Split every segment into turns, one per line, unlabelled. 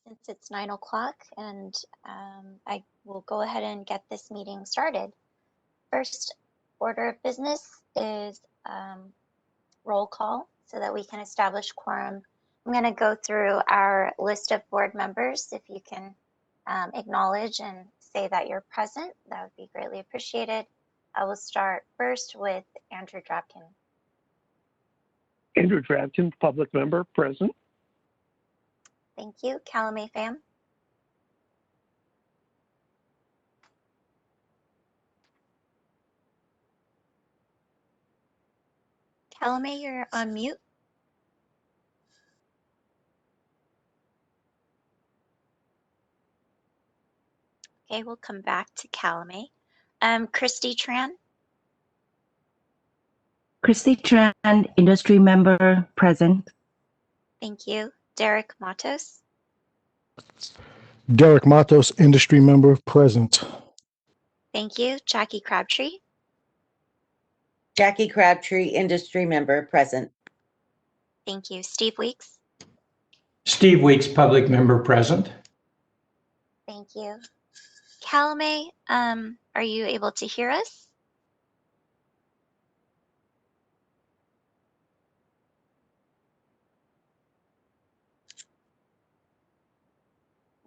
since it's 9 o'clock, and I will go ahead and get this meeting started. First order of business is roll call so that we can establish quorum. I'm going to go through our list of board members. If you can acknowledge and say that you're present, that would be greatly appreciated. I will start first with Andrew Drapkin.
Andrew Drapkin, public member, present.
Thank you. Calumet Pham. Calumet, you're on mute. Okay, we'll come back to Calumet. Christy Tran.
Christy Tran, industry member, present.
Thank you. Derek Matos.
Derek Matos, industry member, present.
Thank you. Jackie Crabtree.
Jackie Crabtree, industry member, present.
Thank you. Steve Weeks.
Steve Weeks, public member, present.
Thank you. Calumet, are you able to hear us?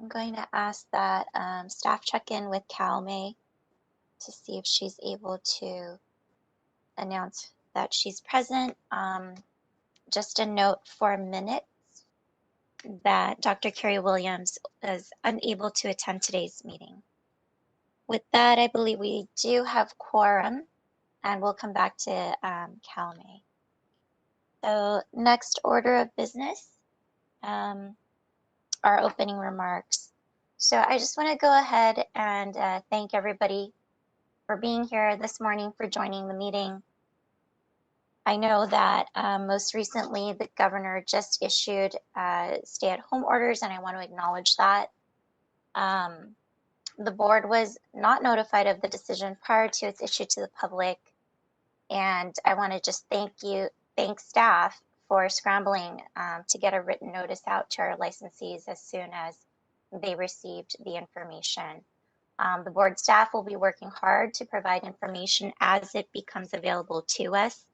I'm going to ask that staff check in with Calumet to see if she's able to announce that she's present. Just a note for minutes that Dr. Carrie Williams is unable to attend today's meeting. With that, I believe we do have quorum, and we'll come back to Calumet. So next order of business, our opening remarks. So I just want to go ahead and thank everybody for being here this morning, for joining the meeting. I know that most recently the governor just issued stay-at-home orders, and I want to acknowledge that. The board was not notified of the decision prior to its issue to the public, and I want to just thank staff for scrambling to get a written notice out to our licensees as soon as they received the information. The board staff will be working hard to provide information as it becomes available to us.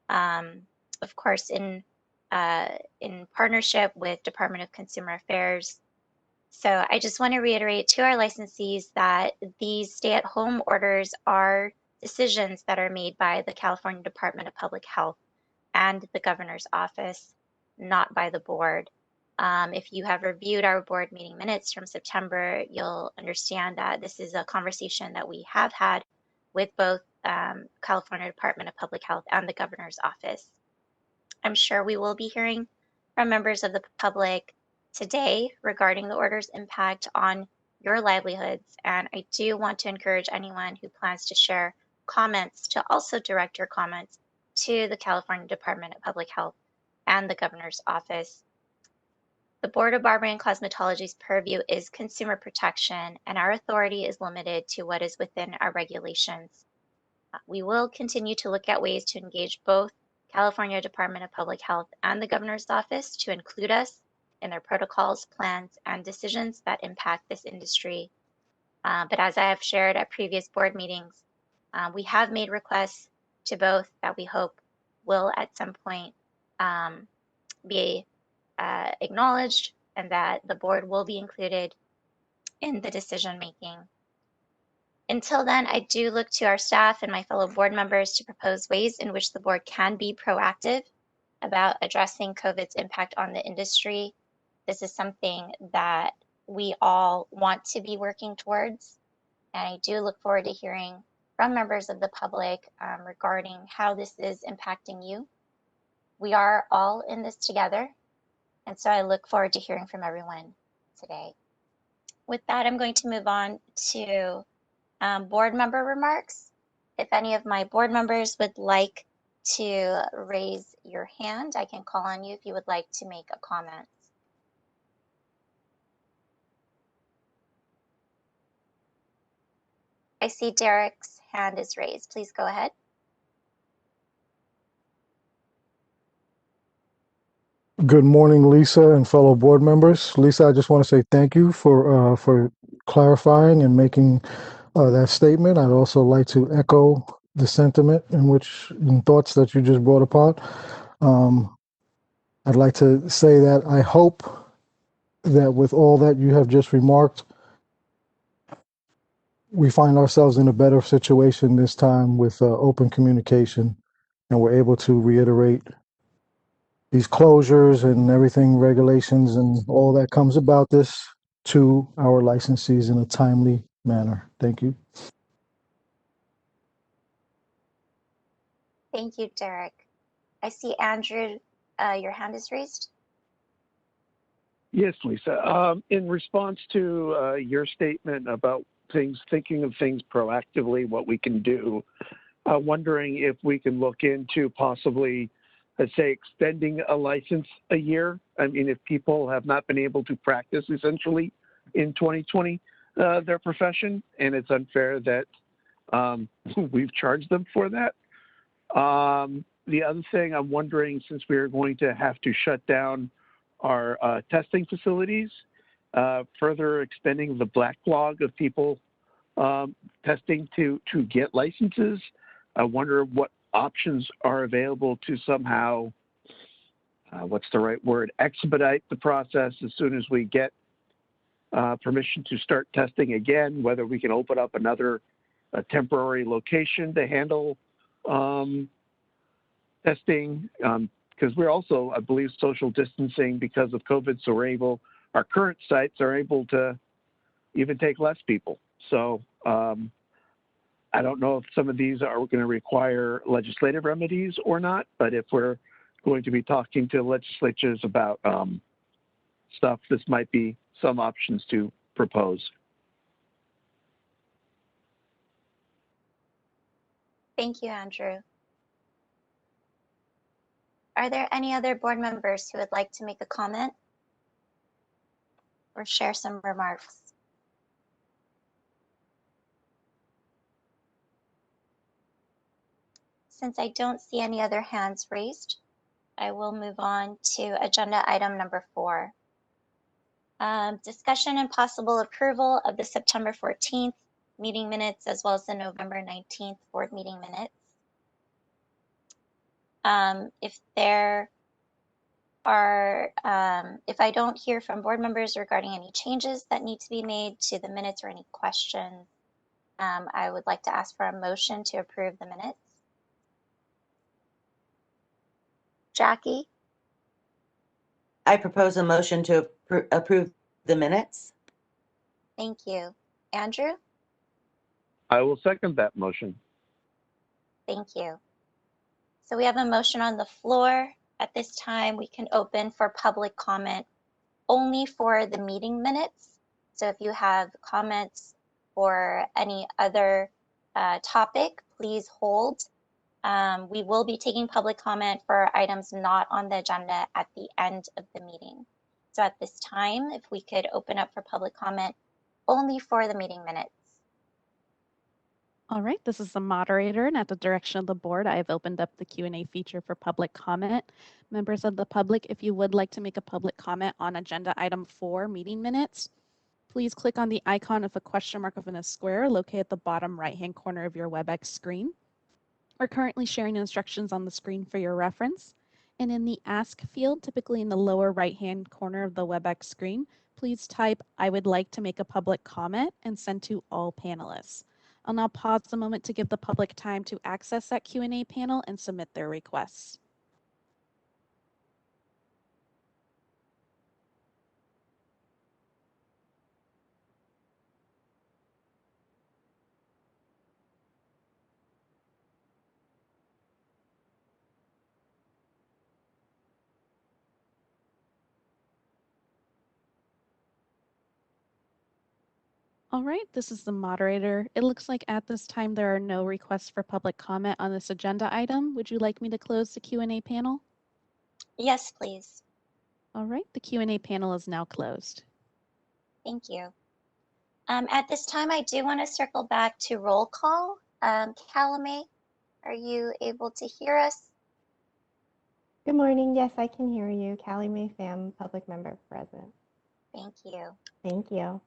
Of course, in partnership with Department of Consumer Affairs. So I just want to reiterate to our licensees that these stay-at-home orders are decisions that are made by the California Department of Public Health and the governor's office, not by the board. If you have reviewed our board meeting minutes from September, you'll understand that this is a conversation that we have had with both California Department of Public Health and the governor's office. I'm sure we will be hearing from members of the public today regarding the order's impact on your livelihoods, and I do want to encourage anyone who plans to share comments to also direct your comments to the California Department of Public Health and the governor's office. The Board of Barbering and Cosmetology's purview is consumer protection, and our authority is limited to what is within our regulations. We will continue to look at ways to engage both California Department of Public Health and the governor's office to include us in their protocols, plans, and decisions that impact this industry. But as I have shared at previous board meetings, we have made requests to both that we hope will at some point be acknowledged, and that the board will be included in the decision making. Until then, I do look to our staff and my fellow board members to propose ways in which the board can be proactive about addressing COVID's impact on the industry. This is something that we all want to be working towards, and I do look forward to hearing from members of the public regarding how this is impacting you. We are all in this together, and so I look forward to hearing from everyone today. With that, I'm going to move on to board member remarks. If any of my board members would like to raise your hand, I can call on you if you would like to make a comment. I see Derek's hand is raised. Please go ahead.
Good morning, Lisa and fellow board members. Lisa, I just want to say thank you for clarifying and making that statement. I'd also like to echo the sentiment and thoughts that you just brought upon. I'd like to say that I hope that with all that you have just remarked, we find ourselves in a better situation this time with open communication, and we're able to reiterate these closures and everything, regulations and all that comes about this to our licensees in a timely manner. Thank you.
Thank you, Derek. I see Andrew, your hand is raised.
Yes, Lisa. In response to your statement about thinking of things proactively, what we can do, wondering if we can look into possibly, let's say, extending a license a year. I mean, if people have not been able to practice essentially in 2020 their profession, and it's unfair that we've charged them for that. The other thing I'm wondering, since we are going to have to shut down our testing facilities, further extending the backlog of people testing to get licenses, I wonder what options are available to somehow, what's the right word, expedite the process as soon as we get permission to start testing again, whether we can open up another temporary location to handle testing, because we're also, I believe, social distancing because of COVID, so our current sites are able to even take less people. So I don't know if some of these are going to require legislative remedies or not, but if we're going to be talking to legislatures about stuff, this might be some options to propose.
Thank you, Andrew. Are there any other board members who would like to make a comment or share some remarks? Since I don't see any other hands raised, I will move on to agenda item number 4. Discussion and possible approval of the September 14th meeting minutes as well as the November 19th board meeting minutes. If I don't hear from board members regarding any changes that need to be made to the minutes or any questions, I would like to ask for a motion to approve the minutes. Jackie,
I propose a motion to approve the minutes.
thank you. Andrew,
I will second that motion.
thank you. So we have a motion on the floor. At this time, we can open for public comment only for the meeting minutes. So if you have comments or any other topic, please hold. We will be taking public comment for items not on the agenda at the end of the meeting. So at this time, if we could open up for public comment only for the meeting minutes.
All right, this is the moderator, and at the direction of the board, I have opened up the Q&A feature for public comment. Members of the public, if you would like to make a public comment on agenda item 4, meeting minutes, please click on the icon of a question mark within a square located at the bottom right-hand corner of your WebEx screen. We're currently sharing instructions on the screen for your reference. And in the Ask field, typically in the lower right-hand corner of the WebEx screen, please type, "I would like to make a public comment," and send to all panelists. I'll now pause a moment to give the public time to access that Q&A panel and submit their requests. All right, this is the moderator. It looks like at this time there are no requests for public comment on this agenda item. Would you like me to close the Q&A panel?
Yes, please.
All right, the Q&A panel is now closed.
Thank you. At this time, I do want to circle back to roll call. Calame, are you able to hear us?
Good morning. Yes, I can hear you. Callie Mae Pham, public member present.
Thank you.
Thank you.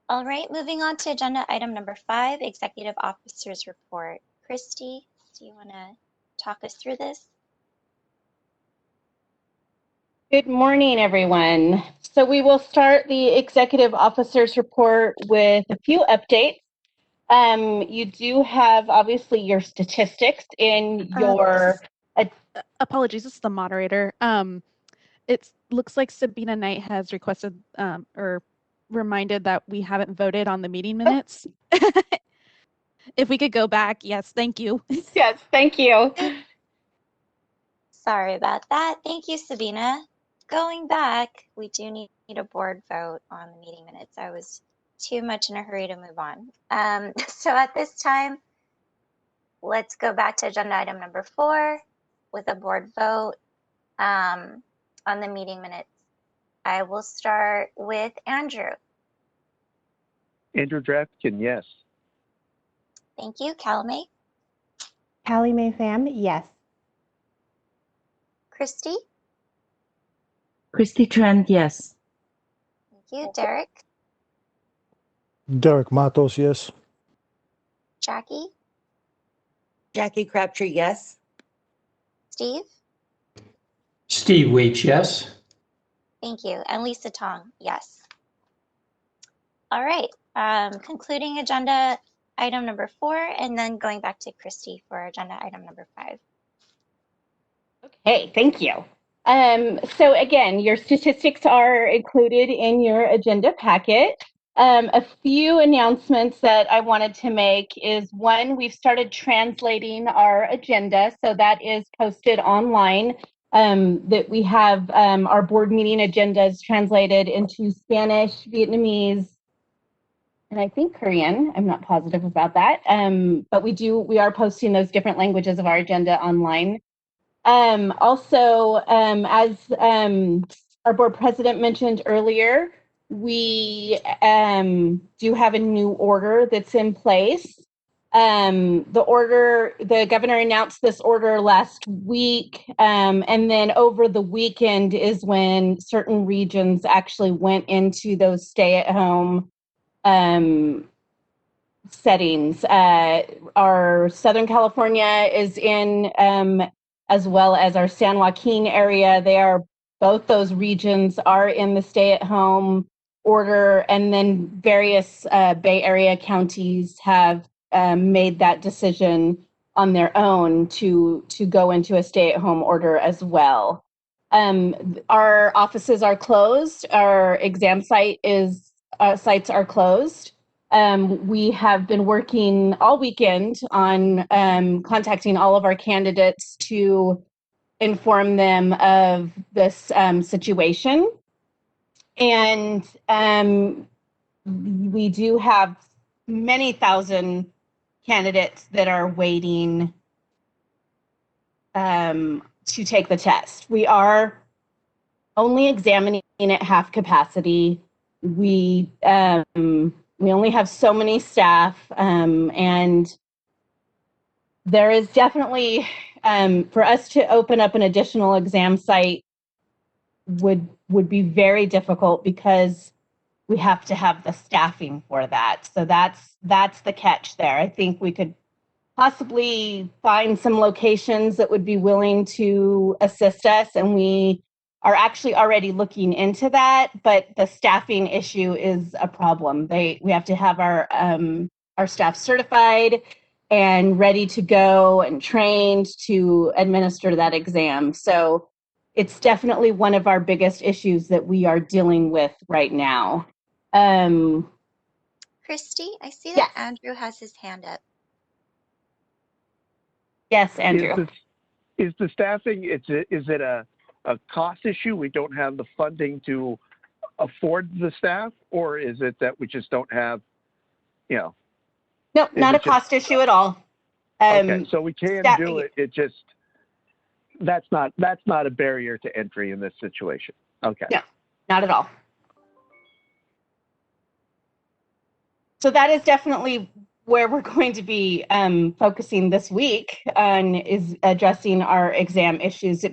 All right, moving on to agenda item number 5, Executive Officers Report. Christy, do you want to talk us through this?
Good morning, everyone. So we will start the Executive Officers Report with a few updates. You do have, obviously, your statistics in your...
Apologies, this is the moderator. It looks like Sabina Knight has requested or reminded that we haven't voted on the meeting minutes. If we could go back, yes, thank you.
Yes, thank you.
Sorry about that. Thank you, Sabina. Going back, we do need a board vote on the meeting minutes. I was too much in a hurry to move on. So at this time, let's go back to agenda item number 4 with a board vote on the meeting minutes. I will start with Andrew.
Andrew Draftkin, yes.
Thank you. Callie.
Callie Mae Pham, yes.
Christy.
Christy Trend, yes.
Thank you. Derek.
Derek Matos, yes.
Jackie.
Jackie Crabtree, yes.
Steve.
Steve Weeks, yes.
Thank you. And Lisa Thong, yes. All right. Concluding agenda item number 4 and then going back to Christy for agenda item number 5.
Okay, thank you. So again, your statistics are included in your agenda packet. A few announcements that I wanted to make is, one, we've started translating our agenda, so that is posted online. That we have our board meeting agendas translated into Spanish, Vietnamese, and I think Korean. I'm not positive about that, but we are posting those different languages of our agenda online. Also, as our board president mentioned earlier, we do have a new order that's in place. The governor announced this order last week, and then over the weekend is when certain regions actually went into those stay-at-home settings. Our Southern California is in, as well as our San Joaquin area. Both those regions are in the stay-at-home order, and then various Bay Area counties have made that decision on their own to go into a stay-at-home order as well. Our offices are closed. Our exam sites are closed. We have been working all weekend on contacting all of our candidates to inform them of this situation. And we do have many thousand candidates that are waiting to take the test. We are only examining at half capacity. We only have so many staff, and there is definitely, for us to open up an additional exam site would be very difficult because we have to have the staffing for that. So that's the catch there. I think we could possibly find some locations that would be willing to assist us, and we are actually already looking into that, but the staffing issue is a problem. We have to have our staff certified and ready to go and trained to administer that exam. So it's definitely one of our biggest issues that we are dealing with right now.
Christy, I see that
Yes.
Andrew has his hand up.
Yes, Andrew.
Is the staffing, is it a cost issue? We don't have the funding to afford the staff, or is it that we just don't have,
No, not a cost issue at all.
Okay, so we can do it. It just, that's not a barrier to entry in this situation. Okay.
No, not at all. So that is definitely where we're going to be focusing this week on is addressing our exam issues.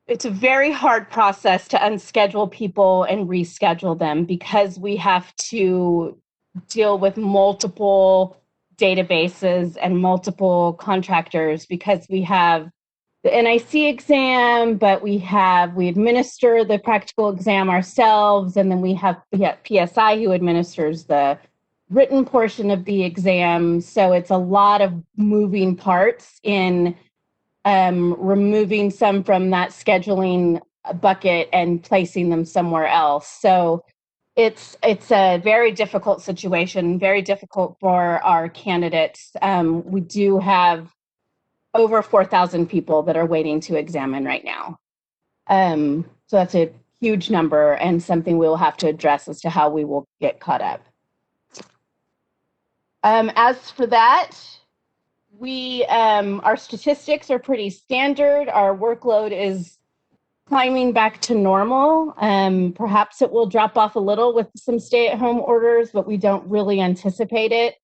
It's a very hard process to unschedule people and reschedule them because we have to deal with multiple databases and multiple contractors, because we have the NIC exam, but we administer the practical exam ourselves, and then we have PSI who administers the written portion of the exam. So it's a lot of moving parts in removing some from that scheduling bucket and placing them somewhere else. So it's a very difficult situation, very difficult for our candidates. We do have over 4,000 people that are waiting to examine right now. So that's a huge number and something we'll have to address as to how we will get caught up. As for that, our statistics are pretty standard. Our workload is climbing back to normal. Perhaps it will drop off a little with some stay-at-home orders, but we don't really anticipate it.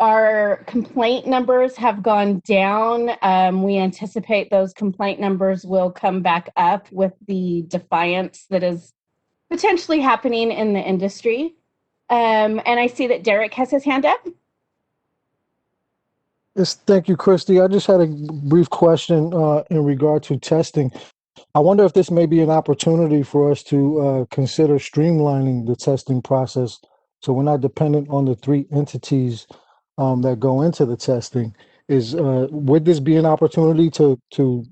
Our complaint numbers have gone down. We anticipate those complaint numbers will come back up with the defiance that is potentially happening in the industry. And I see that Derek has his hand up.
Yes, thank you, Christy. I just had a brief question in regard to testing. I wonder if this may be an opportunity for us to consider streamlining the testing process so we're not dependent on the 3 entities that go into the testing. Would this be an opportunity to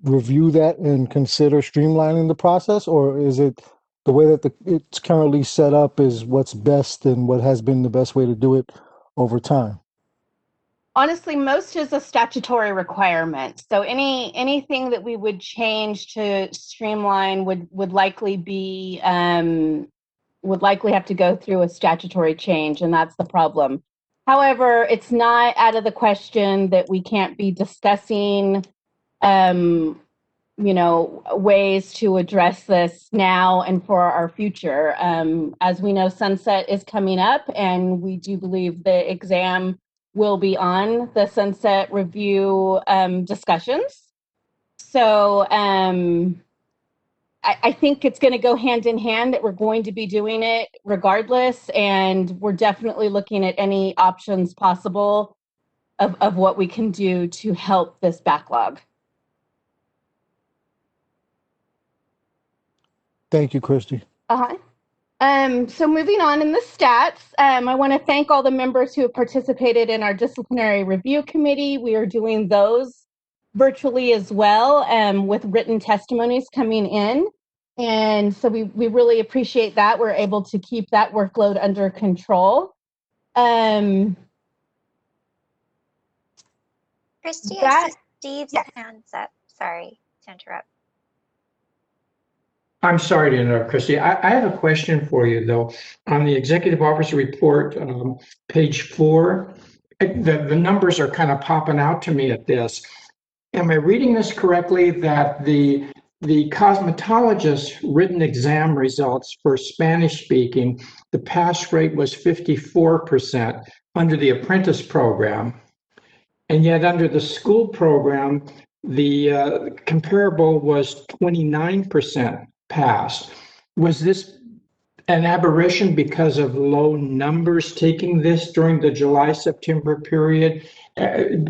review that and consider streamlining the process, or is it the way that it's currently set up is what's best and what has been the best way to do it over time?
Honestly, most is a statutory requirement. So anything that we would change to streamline would likely have to go through a statutory change, and that's the problem. However, it's not out of the question that we can't be discussing ways to address this now and for our future. As we know, sunset is coming up, and we do believe the exam will be on the sunset review discussions. So I think it's going to go hand in hand, that we're going to be doing it regardless, and we're definitely looking at any options possible of what we can do to help this backlog.
Thank you, Christy.
So moving on in the stats, I want to thank all the members who have participated in our disciplinary review committee. We are doing those virtually as well, with written testimonies coming in. And so we really appreciate that. We're able to keep that workload under control.
Christy, I see Steve's hands up. Sorry to interrupt.
I'm sorry to interrupt, Christy. I have a question for you, though. On the executive officer report, page 4, the numbers are kind of popping out to me at this. Am I reading this correctly, that the cosmetologist's written exam results for Spanish speaking, the pass rate was 54% under the apprentice program, and yet under the school program, the comparable was 29% passed? Was this an aberration because of low numbers taking this during the July-September period?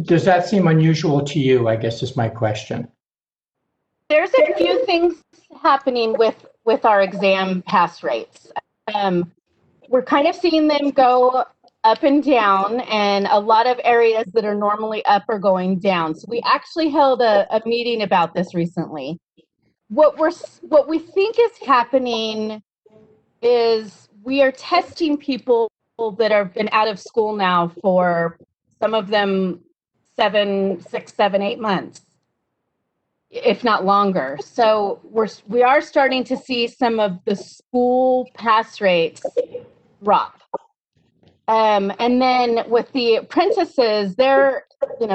Does that seem unusual to you, I guess is my question.
There's a few things happening with our exam pass rates. We're kind of seeing them go up and down, and a lot of areas that are normally up are going down. So we actually held a meeting about this recently. What we think is happening is we are testing people that have been out of school now for, some of them 6, 7, 8 months, if not longer. So we are starting to see some of the school pass rates drop. And then with the apprentices, they're,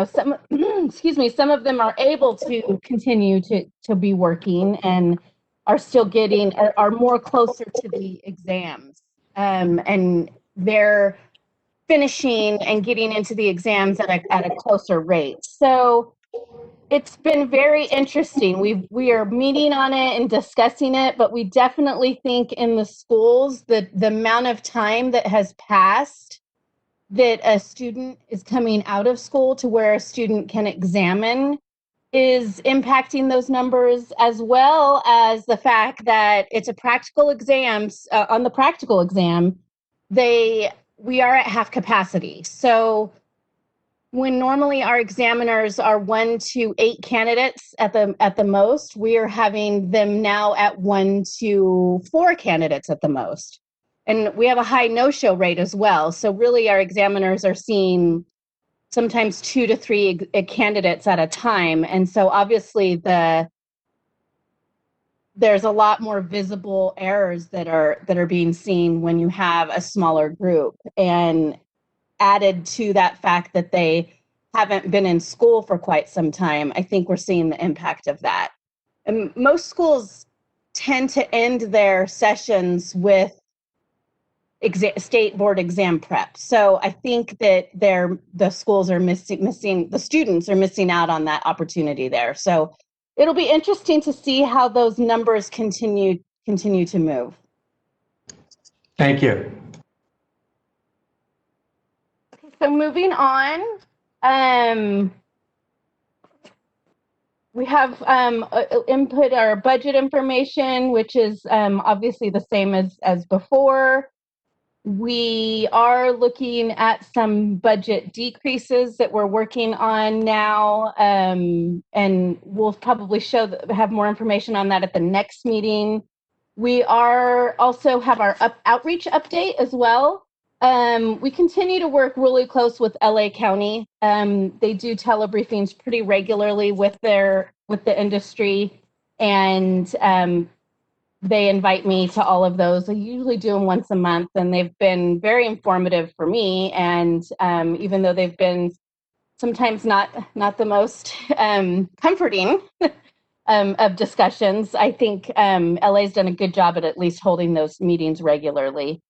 some of them are able to continue to be working and are still are more closer to the exams. and they're finishing and getting into the exams at a closer rate. So it's been very interesting. We are meeting on it and discussing it, but we definitely think in the schools that the amount of time that has passed that a student is coming out of school to where a student can examine is impacting those numbers, as well as the fact that it's a practical exam. On the practical exam, we are at half capacity. So when normally our examiners are 1 to 8 candidates at the most, we are having them now at 1 to 4 candidates at the most. And we have a high no-show rate as well. So really our examiners are seeing sometimes 2 to 3 candidates at a time. And so obviously there's a lot more visible errors that are being seen when you have a smaller group. And added to that fact that they haven't been in school for quite some time, I think we're seeing the impact of that. And most schools tend to end their sessions with state board exam prep. So I think that the schools are missing, the students are missing out on that opportunity there. So it'll be interesting to see how those numbers continue to move.
Thank you.
So moving on, we have input our budget information, which is obviously the same as before. We are looking at some budget decreases that we're working on now, and we'll probably have more information on that at the next meeting. We also have our outreach update as well. We continue to work really close with LA County. They do telebriefings pretty regularly with the industry, and they invite me to all of those. I usually do them once a month, and they've been very informative for me. And even though they've been sometimes not the most comforting of discussions, I think LA's done a good job at least holding those meetings regularly.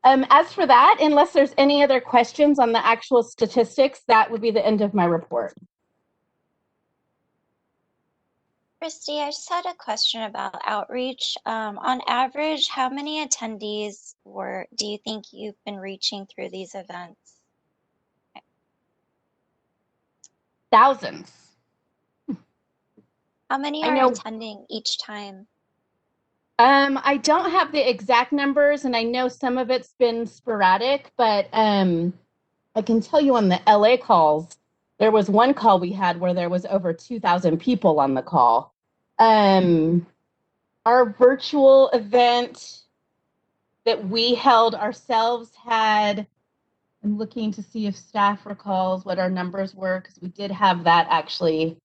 As for that, unless there's any other questions on the actual statistics, that would be the end of my report.
Christy, I just had a question about outreach. On average, how many attendees do you think you've been reaching through these events?
Thousands.
How many are attending each time?
I don't have the exact numbers, and I know some of it's been sporadic, but I can tell you on the LA calls, there was one call we had where there was over 2,000 people on the call. Our virtual event that we held ourselves had, I'm looking to see if staff recalls what our numbers were, because we did have that actually.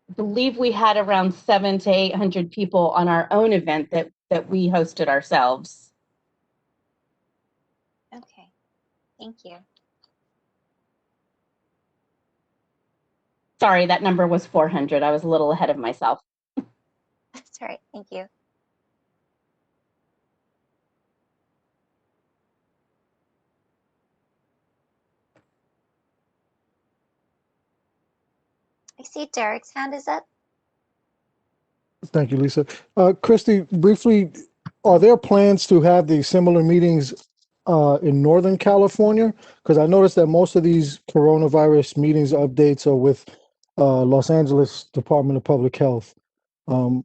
I believe we had around 700 to 800 people on our own event that we hosted ourselves.
Okay, thank you.
Sorry, that number was 400. I was a little ahead of myself.
That's all right, thank you. I see Derek's hand is up.
Thank you, Lisa. Christy, briefly, are there plans to have these similar meetings in Northern California? Because I noticed that most of these coronavirus meetings updates are with Los Angeles Department of Public Health. In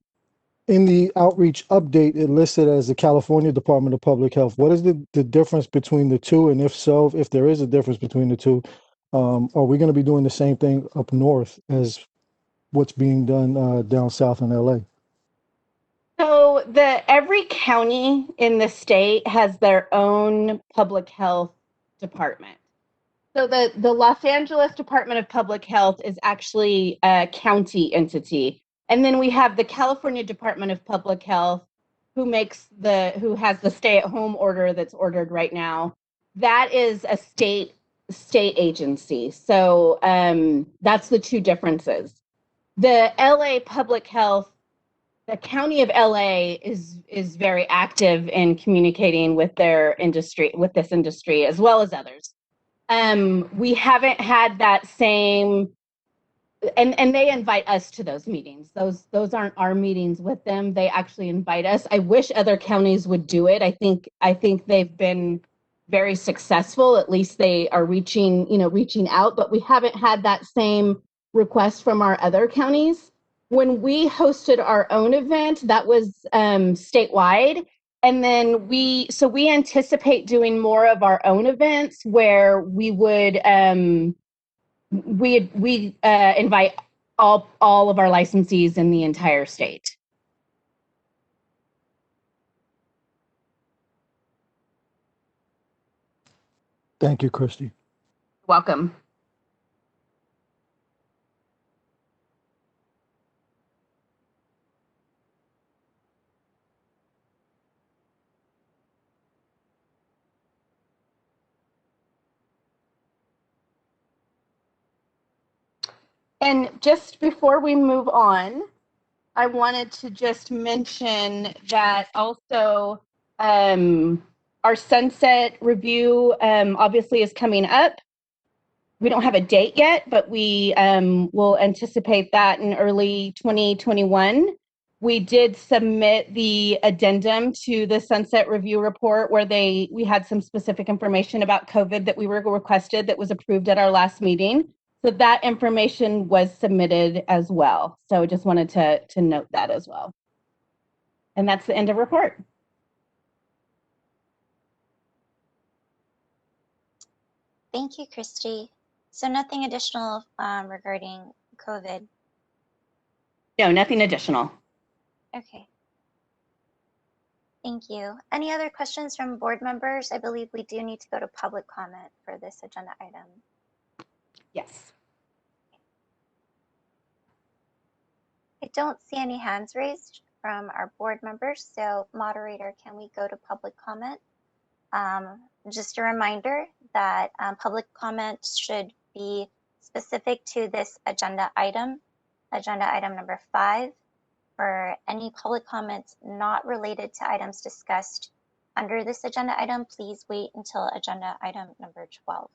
the outreach update, it listed as the California Department of Public Health. What is the difference between the two? And if so, if there is a difference between the two, are we going to be doing the same thing up north as what's being done down south in LA?
So every county in the state has their own public health department. So the Los Angeles Department of Public Health is actually a county entity. And then we have the California Department of Public Health, who has the stay-at-home order that's ordered right now. That is a state agency. So that's the two differences. The LA Public Health the county of LA is very active in communicating with their industry, with this industry, as well as others. We haven't had that same, and they invite us to those meetings. Those aren't our meetings with them. They actually invite us. I wish other counties would do it. I think they've been very successful. At least they are reaching out, but we haven't had that same request from our other counties. When we hosted our own event, that was statewide. And then we anticipate doing more of our own events where we would invite all of our licensees in the entire state.
Thank you, Christy.
Welcome. And just before we move on, I wanted to just mention that also our sunset review obviously is coming up. We don't have a date yet, but we will anticipate that in early 2021. We did submit the addendum to the sunset review report where we had some specific information about COVID that we were requested that was approved at our last meeting. So that information was submitted as well. So I just wanted to note that as well. And that's the end of report.
Thank you, Christy. So nothing additional regarding COVID?
No, nothing additional.
Okay. Thank you. Any other questions from board members? I believe we do need to go to public comment for this agenda item.
Yes.
I don't see any hands raised from our board members, so moderator, can we go to public comment? Just a reminder that public comment should be specific to this agenda item number 5. For any public comments not related to items discussed under this agenda item, please wait until agenda item number 12.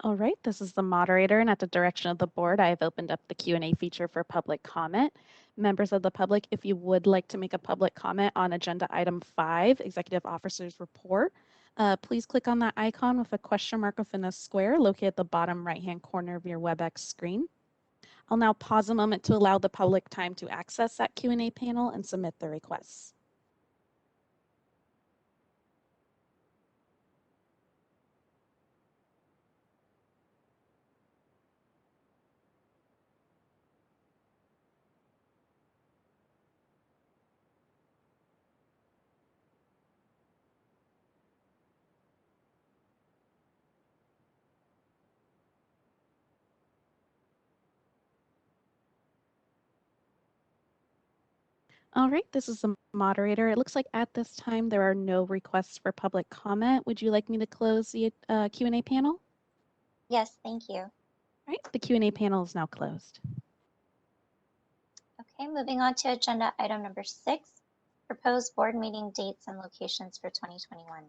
All right, this is the moderator, and at the direction of the board, I have opened up the Q&A feature for public comment. Members of the public, if you would like to make a public comment on agenda item 5, Executive Officer's Report, please click on that icon with a question mark within a square located at the bottom right-hand corner of your WebEx screen. I'll now pause a moment to allow the public time to access that Q&A panel and submit their requests. All right, this is the moderator. It looks like at this time there are no requests for public comment. Would you like me to close the Q&A panel?
Yes, thank you.
All right, the Q&A panel is now closed.
Okay, moving on to agenda item number 6, proposed board meeting dates and locations for 2021.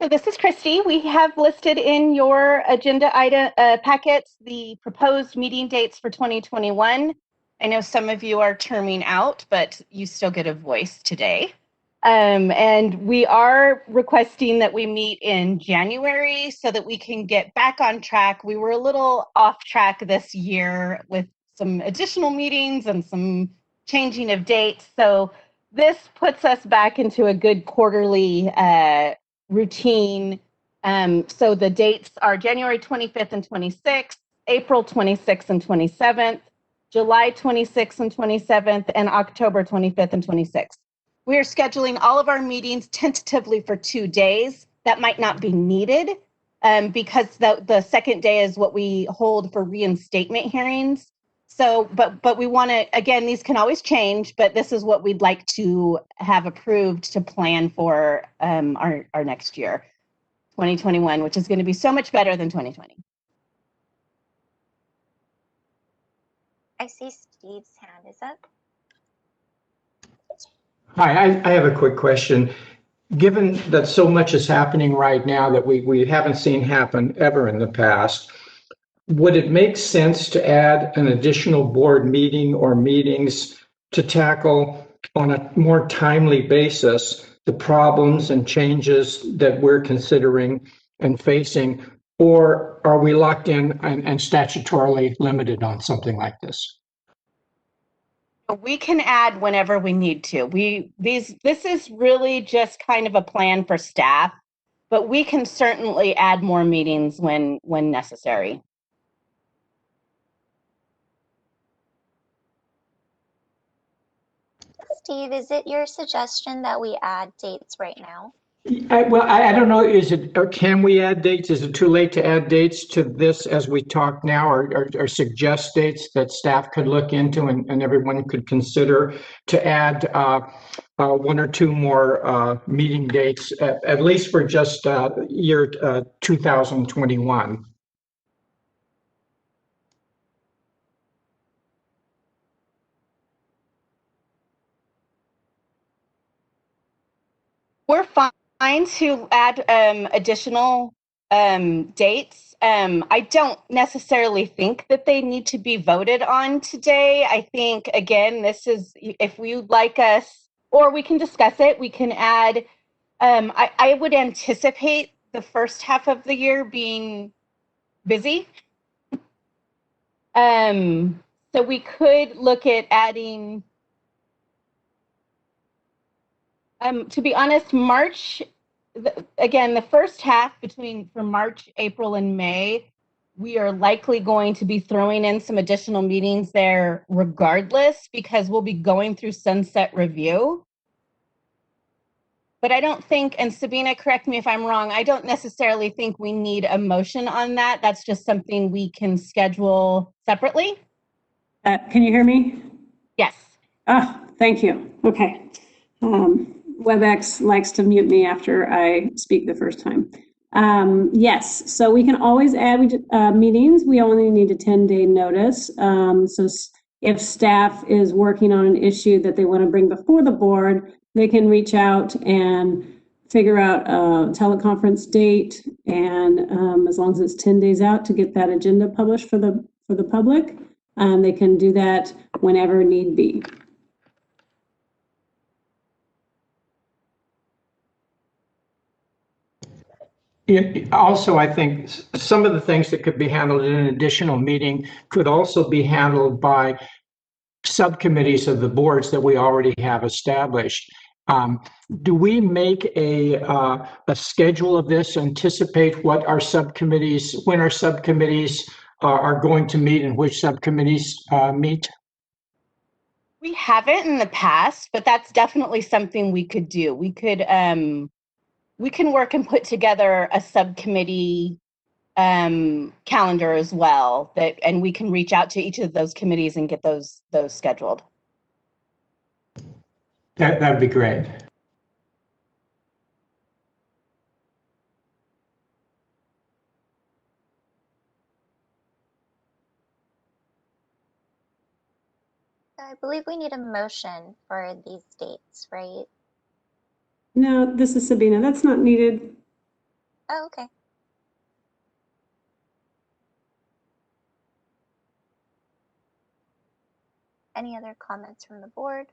So this is Christy. We have listed in your agenda item packets the proposed meeting dates for 2021. I know some of you are terming out, but you still get a voice today. And we are requesting that we meet in January so that we can get back on track. We were a little off track this year with some additional meetings and some changing of dates. So this puts us back into a good quarterly routine. So the dates are January 25th and 26th, April 26th and 27th, July 26th and 27th, and October 25th and 26th. We are scheduling all of our meetings tentatively for 2 days. That might not be needed because the second day is what we hold for reinstatement hearings. So, but we want to, again, these can always change, but this is what we'd like to have approved to plan for our next year, 2021, which is going to be so much better than 2020.
I see Steve's hand is up.
Hi, I have a quick question. Given that so much is happening right now that we haven't seen happen ever in the past, would it make sense to add an additional board meeting or meetings to tackle on a more timely basis the problems and changes that we're considering and facing? Or are we locked in and statutorily limited on something like this?
We can add whenever we need to. This is really just kind of a plan for staff, but we can certainly add more meetings when necessary.
Steve, is it your suggestion that we add dates right now?
I don't know, or can we add dates? Is it too late to add dates to this as we talk now, or suggest dates that staff could look into and everyone could consider to add one or two more meeting dates, at least for just year 2021?
We're fine to add additional dates. I don't necessarily think that they need to be voted on today. I think, again, this is, if you'd like us, or we can discuss it, we can add, I would anticipate the first half of the year being busy. So we could look at adding, to be honest, March, again, the first half for March, April, and May, we are likely going to be throwing in some additional meetings there regardless, because we'll be going through sunset review. But I don't think, and Sabina, correct me if I'm wrong, I don't necessarily think we need a motion on that. That's just something we can schedule separately.
Can you hear me?
Yes.
Oh, thank you. Okay. WebEx likes to mute me after I speak the first time. Yes, so we can always add meetings. We only need a 10-day notice. So if staff is working on an issue that they want to bring before the board, they can reach out and figure out a teleconference date. And as long as it's 10 days out to get that agenda published for the public, they can do that whenever need be.
Also, I think some of the things that could be handled in an additional meeting could also be handled by subcommittees of the boards that we already have established. Do we make a schedule of this, anticipate when our subcommittees are going to meet and which subcommittees meet?
We haven't in the past, but that's definitely something we could do. We can work and put together a subcommittee calendar as well, and we can reach out to each of those committees and get those scheduled.
That'd be great.
I believe we need a motion for these dates, right?
No, this is Sabina. That's not needed.
Oh, okay. Any other comments from the board?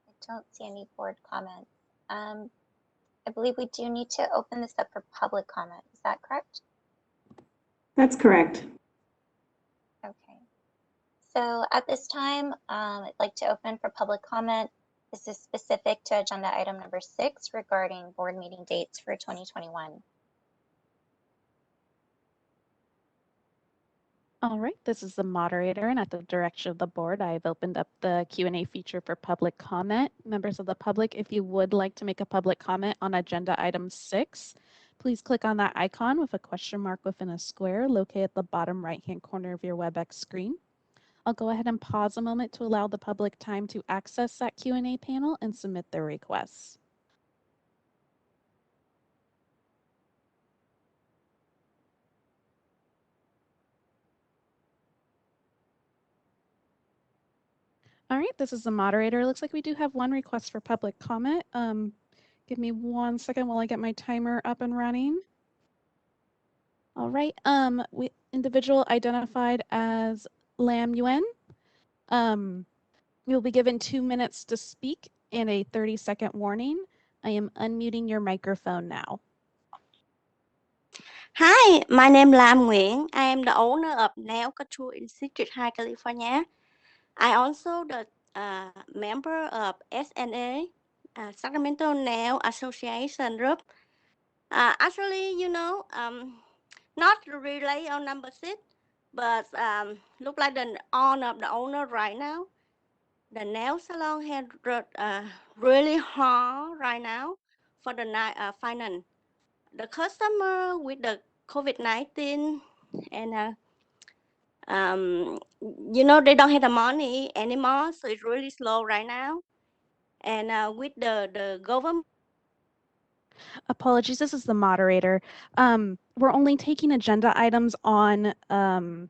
I don't see any board comments. I believe we do need to open this up for public comment. Is that correct?
That's correct.
Okay. So at this time, I'd like to open for public comment. This is specific to agenda item number 6 regarding board meeting dates for 2021.
All right, this is the moderator, and at the direction of the board, I've opened up the Q&A feature for public comment. Members of the public, if you would like to make a public comment on agenda item 6, please click on that icon with a question mark within a square located at the bottom right-hand corner of your WebEx screen. I'll go ahead and pause a moment to allow the public time to access that Q&A panel and submit their requests. All right, this is the moderator. It looks like we do have one request for public comment. Give me 1 second while I get my timer up and running. All right, individual identified as Lam Yuen. You'll be given 2 minutes to speak and a 30-second warning. I am unmuting your microphone now.
Hi, my name is Lam Nguyen. I am the owner of Nail Couture in Citrus High, California. I also the member of SNA, Sacramento Nail Association group. Actually, not relay on number 6, but look like the owner right now. The nail salon had really hard right now for the finance. The customer with the COVID-19 and they don't have the money anymore, so it's really slow right now. And with the government.
Apologies, this is the moderator. We're only taking agenda items on, or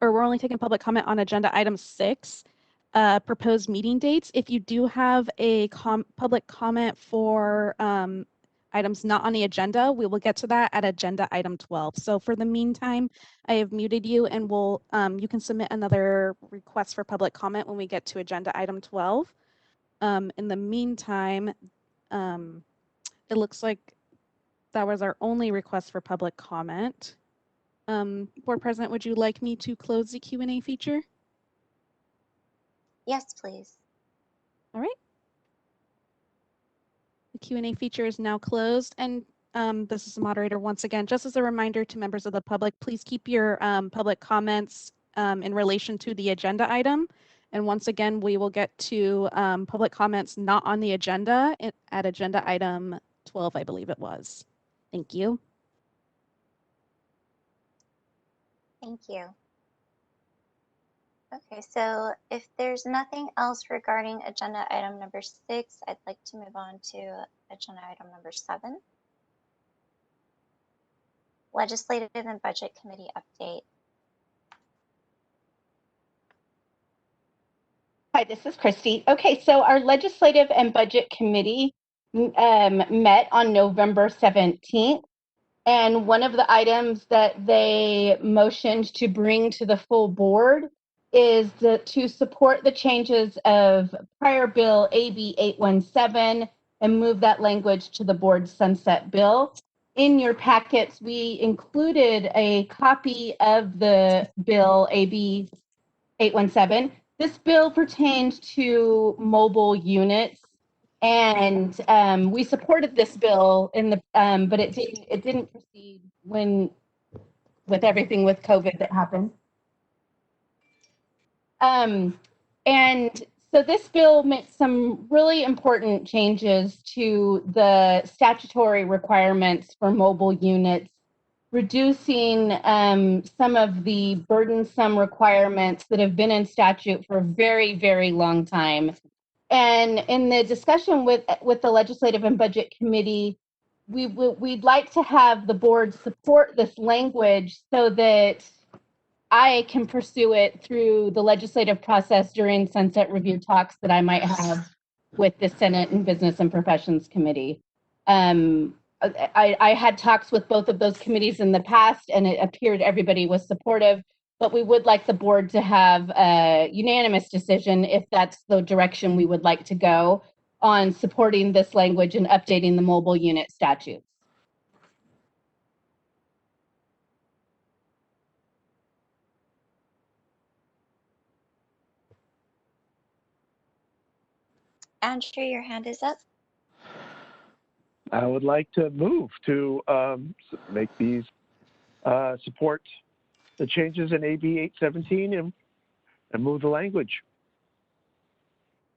we're only taking public comment on agenda item 6, proposed meeting dates. If you do have a public comment for items not on the agenda, we will get to that at agenda item 12. So for the meantime, I have muted you, and you can submit another request for public comment when we get to agenda item 12. In the meantime, it looks like that was our only request for public comment. Board President, would you like me to close the Q&A feature?
Yes, please.
All right. The Q&A feature is now closed, and this is the moderator once again. Just as a reminder to members of the public, please keep your public comments in relation to the agenda item. And once again, we will get to public comments not on the agenda at agenda item 12, I believe it was. Thank you.
Thank you. Okay, so if there's nothing else regarding agenda item number 6, I'd like to move on to agenda item number 7. Legislative and Budget Committee update.
Hi, this is Christy. Okay, so our Legislative and Budget Committee met on November 17th. And one of the items that they motioned to bring to the full board is to support the changes of prior bill AB 817 and move that language to the board's sunset bill. In your packets, we included a copy of the bill AB 817. This bill pertained to mobile units, and we supported this bill in the but it didn't proceed with everything with COVID that happened. And so this bill makes some really important changes to the statutory requirements for mobile units, reducing some of the burdensome requirements that have been in statute for a very, very long time. And in the discussion with the Legislative and Budget Committee, we'd like to have the board support this language so that I can pursue it through the legislative process during sunset review talks that I might have with the Senate and Business and Professions Committee. I had talks with both of those committees in the past, and it appeared everybody was supportive, but we would like the board to have a unanimous decision if that's the direction we would like to go on supporting this language and updating the mobile unit statutes.
Andrew, your hand is up.
I would like to move to make these support the changes in AB 817 and move the language.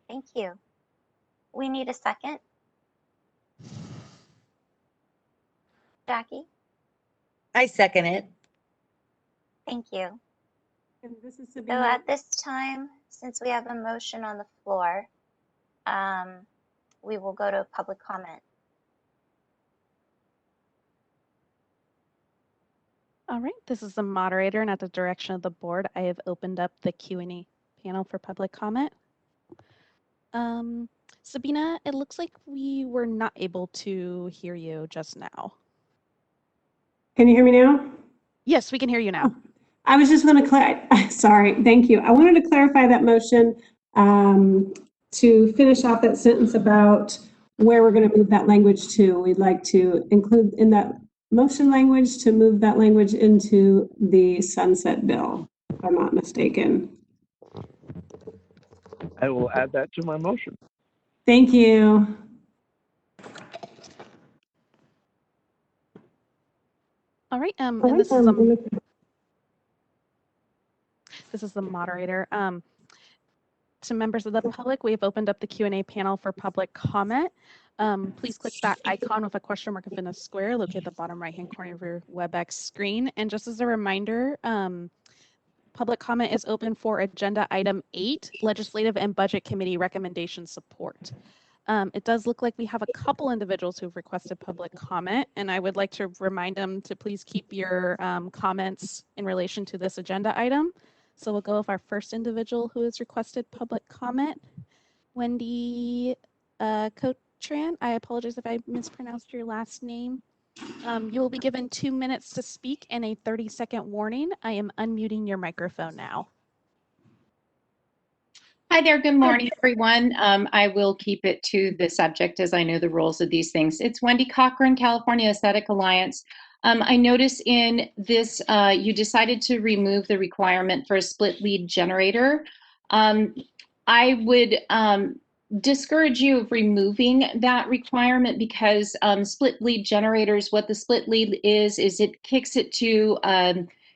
Thank you. We need a second. Jackie?
I second it.
Thank you.
And this is
So at this time, since we have a motion on the floor, we will go to public comment.
All right, this is the moderator, and at the direction of the board, I have opened up the Q&A panel for public comment. Sabina, it looks like we were not able to hear you just now.
Can you hear me now?
Yes, we can hear you now.
I was just going to sorry, thank you. I wanted to clarify that motion to finish off that sentence about where we're going to move that language to. We'd like to include in that motion language to move that language into the sunset bill, if I'm not mistaken.
I will add that to my motion.
Thank you.
All right, and this is the moderator. To members of the public, we have opened up the Q&A panel for public comment. Please click that icon with a question mark within a square located at the bottom right-hand corner of your WebEx screen. And just as a reminder, public comment is open for agenda item 8, Legislative and Budget Committee recommendation support. It does look like we have a couple individuals who've requested public comment, and I would like to remind them to please keep your comments in relation to this agenda item. So we'll go with our first individual who has requested public comment. Wendy Cotran, I apologize if I mispronounced your last name. You will be given 2 minutes to speak and a 30-second warning. I am unmuting your microphone now.
Hi there. Good morning, everyone. I will keep it to the subject as I know the rules of these things. It's Wendy Cochran, California Aesthetic Alliance. I notice in this, you decided to remove the requirement for a split lead generator. I would discourage you of removing that requirement because split lead generators, what the split lead is it kicks it to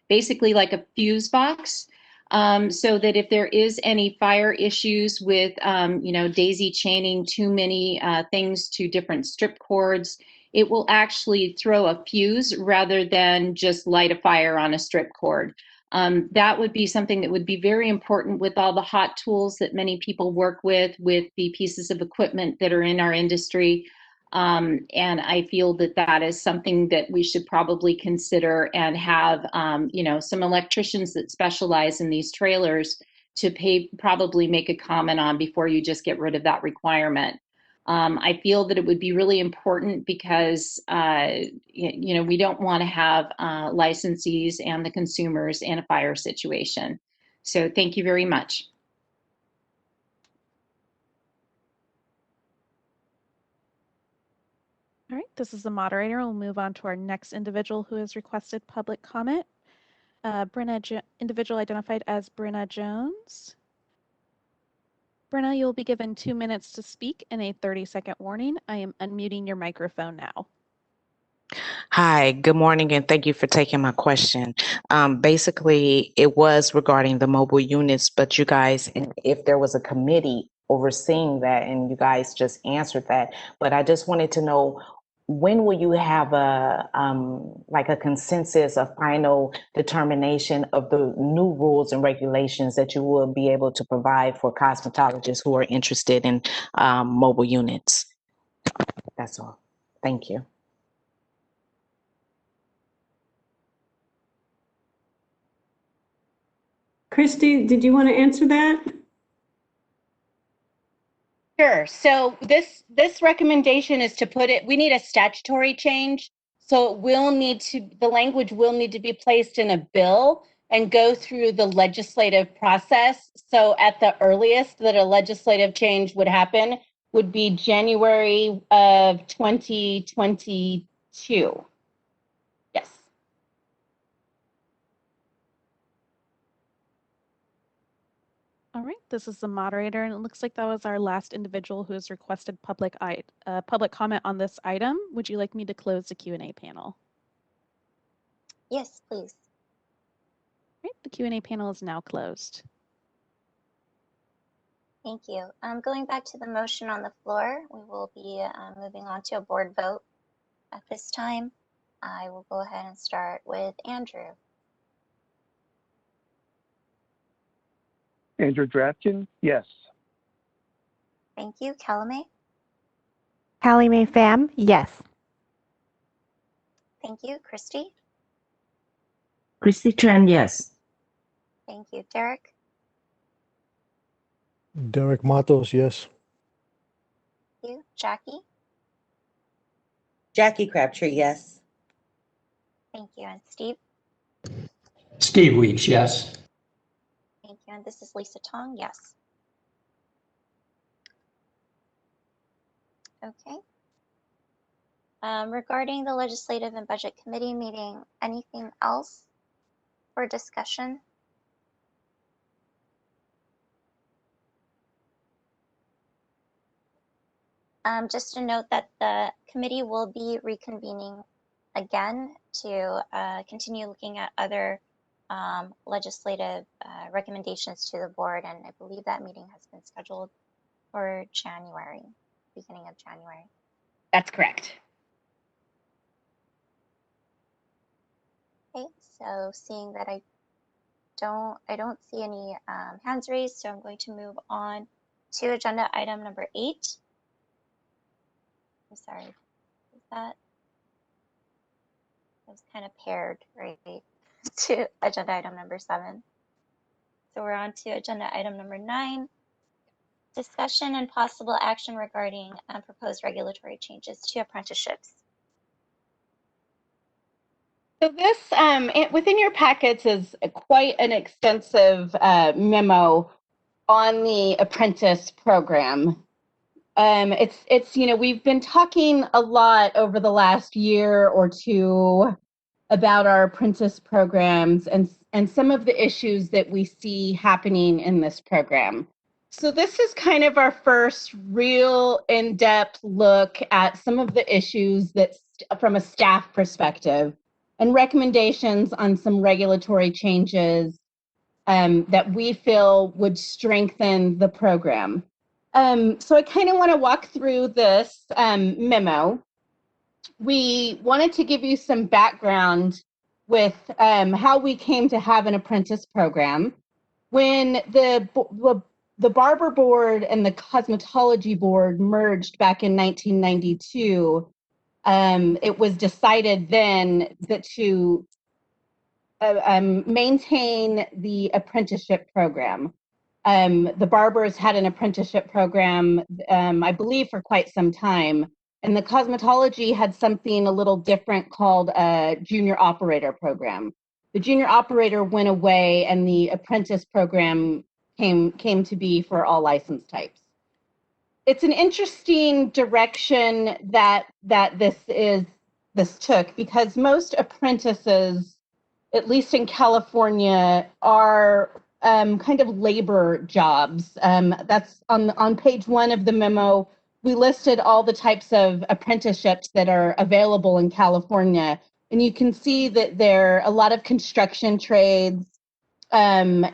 basically like a fuse box. So that if there is any fire issues with, daisy chaining too many things to different strip cords, it will actually throw a fuse rather than just light a fire on a strip cord. That would be something that would be very important with all the hot tools that many people work with the pieces of equipment that are in our industry. And I feel that that is something that we should probably consider and have, some electricians that specialize in these trailers to probably make a comment on before you just get rid of that requirement. I feel that it would be really important because, we don't want to have licensees and the consumers in a fire situation. So thank you very much.
All right, this is the moderator. We'll move on to our next individual who has requested public comment. Individual identified as Brenna Jones. Brenna, you'll be given 2 minutes to speak and a 30-second warning. I am unmuting your microphone now.
Hi, good morning, and thank you for taking my question. Basically, it was regarding the mobile units, but you guys, if there was a committee overseeing that, and you guys just answered that, but I just wanted to know, when will you have a consensus, a final determination of the new rules and regulations that you will be able to provide for cosmetologists who are interested in mobile units? That's all. Thank you.
Christy, did you want to answer that?
Sure. So this recommendation is to put it, we need a statutory change. So the language will need to be placed in a bill and go through the legislative process. So at the earliest that a legislative change would happen would be January of 2022. Yes.
All right, this is the moderator, and it looks like that was our last individual who has requested public comment on this item. Would you like me to close the Q&A panel?
Yes, please.
All right, the Q&A panel is now closed.
Thank you. Going back to the motion on the floor, we will be moving on to a board vote at this time. I will go ahead and start with Andrew.
Andrew Drafton, yes.
Thank you. Calame?
Callie Mae Pham, yes.
Thank you. Christy?
Christy Tran, yes.
Thank you. Derek?
Derek Matos, yes.
Jackie?
Jackie Crabtree, yes.
Thank you. And Steve?
Steve Weeks, yes.
Thank you. And this is Lisa Thong, yes. Okay. Regarding the Legislative and Budget Committee meeting, anything else for discussion? Just to note that the committee will be reconvening again to continue looking at other legislative recommendations to the board, and I believe that meeting has been scheduled for January, beginning of January.
That's correct.
Okay, so seeing that I don't see any hands raised, so I'm going to move on to agenda item number 8. I'm sorry, is that? It was kind of paired, right, to agenda item number 7. So we're on to agenda item number 9, discussion and possible action regarding proposed regulatory changes to apprenticeships.
So this, within your packets is quite an extensive memo on the apprentice program. It's we've been talking a lot over the last year or two about our apprentice programs and some of the issues that we see happening in this program. So this is kind of our first real in-depth look at some of the issues that from a staff perspective and recommendations on some regulatory changes that we feel would strengthen the program. So I kind of want to walk through this memo. We wanted to give you some background with how we came to have an apprentice program. When the Barber Board and the Cosmetology Board merged back in 1992, it was decided then that to maintain the apprenticeship program. The barbers had an apprenticeship program, I believe, for quite some time. And the cosmetology had something a little different called a junior operator program. The junior operator went away and the apprentice program came to be for all license types. It's an interesting direction that this took, because most apprentices, at least in California, are kind of labor jobs. That's on page 1 of the memo. We listed all the types of apprenticeships that are available in California. And you can see that there are a lot of construction trades and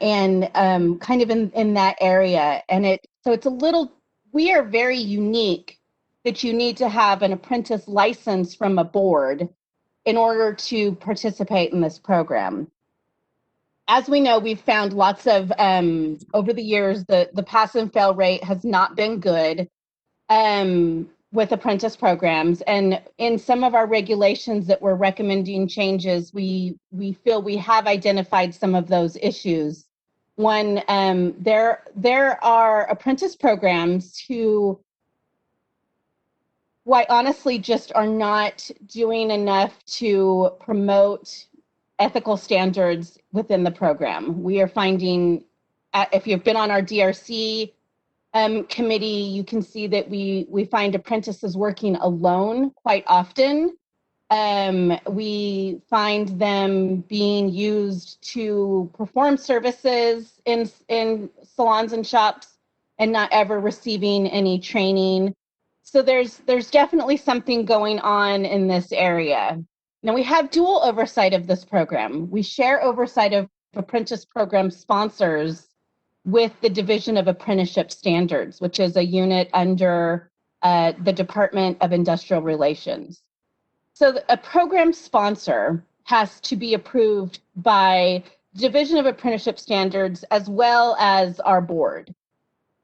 kind of in that area. And so it's a little, we are very unique that you need to have an apprentice license from a board in order to participate in this program. As we know, we've found lots of, over the years, the pass and fail rate has not been good with apprentice programs. And in some of our regulations that we're recommending changes, we feel we have identified some of those issues. One, there are apprentice programs who, quite honestly, just are not doing enough to promote ethical standards within the program. We are finding, if you've been on our DRC committee, you can see that we find apprentices working alone quite often. We find them being used to perform services in salons and shops and not ever receiving any training. So there's definitely something going on in this area. Now, we have dual oversight of this program. We share oversight of apprentice program sponsors with the Division of Apprenticeship Standards, which is a unit under the Department of Industrial Relations. So a program sponsor has to be approved by Division of Apprenticeship Standards as well as our board.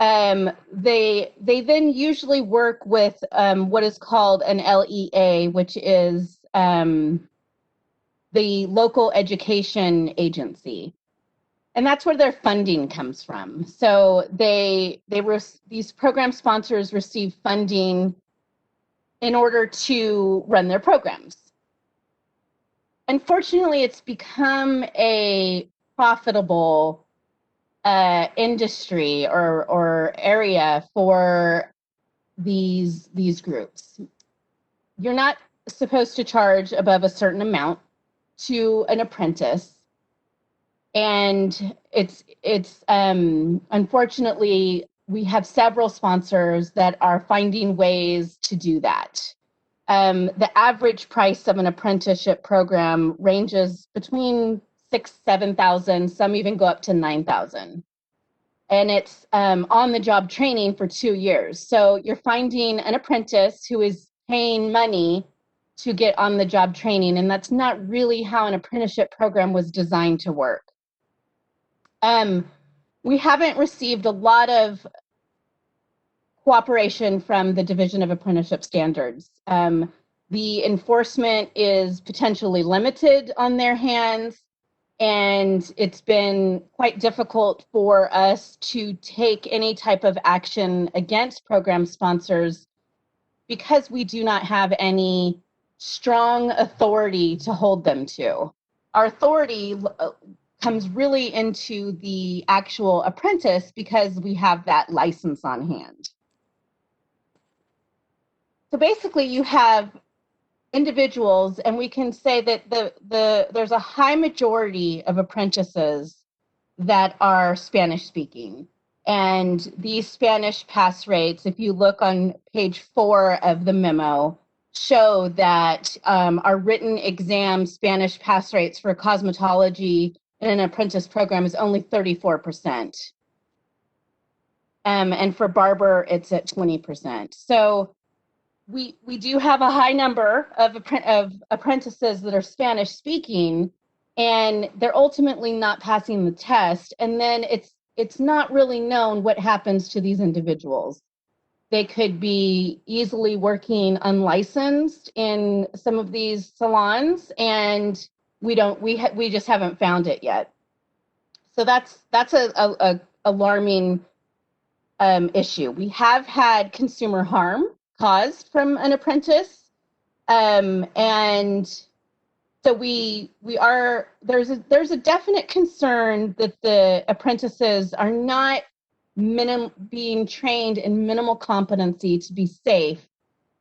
They then usually work with what is called an LEA, which is the local education agency. And that's where their funding comes from. So these program sponsors receive funding in order to run their programs. Unfortunately, it's become a profitable industry or area for these groups. You're not supposed to charge above a certain amount to an apprentice, and it's unfortunately, we have several sponsors that are finding ways to do that. The average price of an apprenticeship program ranges between $6,000, $7,000, some even go up to $9,000. And it's on-the-job training for 2 years. So you're finding an apprentice who is paying money to get on-the-job training, and that's not really how an apprenticeship program was designed to work. We haven't received a lot of cooperation from the Division of Apprenticeship Standards. The enforcement is potentially limited on their hands, and it's been quite difficult for us to take any type of action against program sponsors because we do not have any strong authority to hold them to. Our authority comes really into the actual apprentice because we have that license on hand. So basically you have individuals, and we can say that there's a high majority of apprentices that are Spanish speaking. And these Spanish pass rates, if you look on page 4 of the memo, show that our written exam Spanish pass rates for cosmetology in an apprentice program is only 34%. And for barber, it's at 20%. So we do have a high number of apprentices that are Spanish speaking, and they're ultimately not passing the test. And then it's not really known what happens to these individuals. They could be easily working unlicensed in some of these salons, and we just haven't found it yet. So that's a alarming issue. We have had consumer harm caused from an apprentice, and so there's a definite concern that the apprentices are not being trained in minimal competency to be safe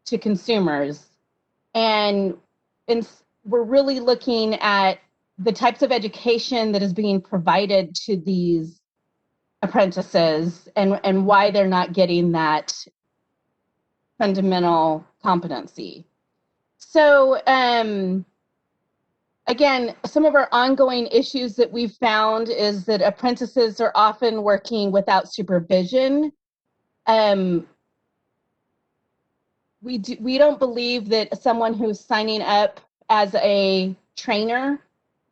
to consumers, and we're really looking at the types of education that is being provided to these apprentices and why they're not getting that fundamental competency. So again, some of our ongoing issues that we've found is that apprentices are often working without supervision. We don't believe that someone who's signing up as a trainer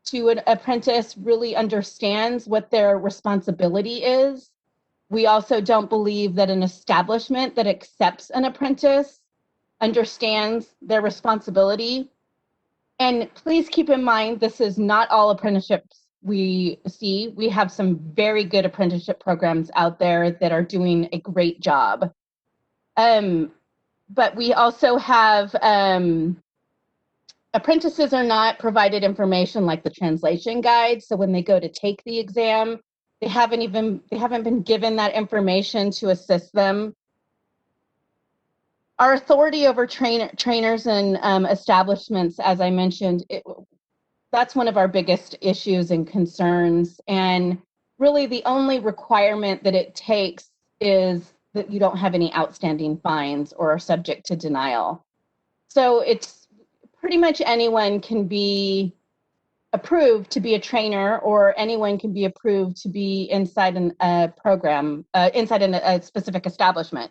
to an apprentice really understands what their responsibility is. We also don't believe that an establishment that accepts an apprentice understands their responsibility. And please keep in mind, this is not all apprenticeships we see. We have some very good apprenticeship programs out there that are doing a great job. But we also have apprentices are not provided information like the translation guide. So when they go to take the exam, they haven't been given that information to assist them. Our authority over trainers and establishments, as I mentioned, that's one of our biggest issues and concerns. And really the only requirement that it takes is that you don't have any outstanding fines or are subject to denial. So it's pretty much anyone can be approved to be a trainer, or anyone can be approved to be inside a program, inside a specific establishment.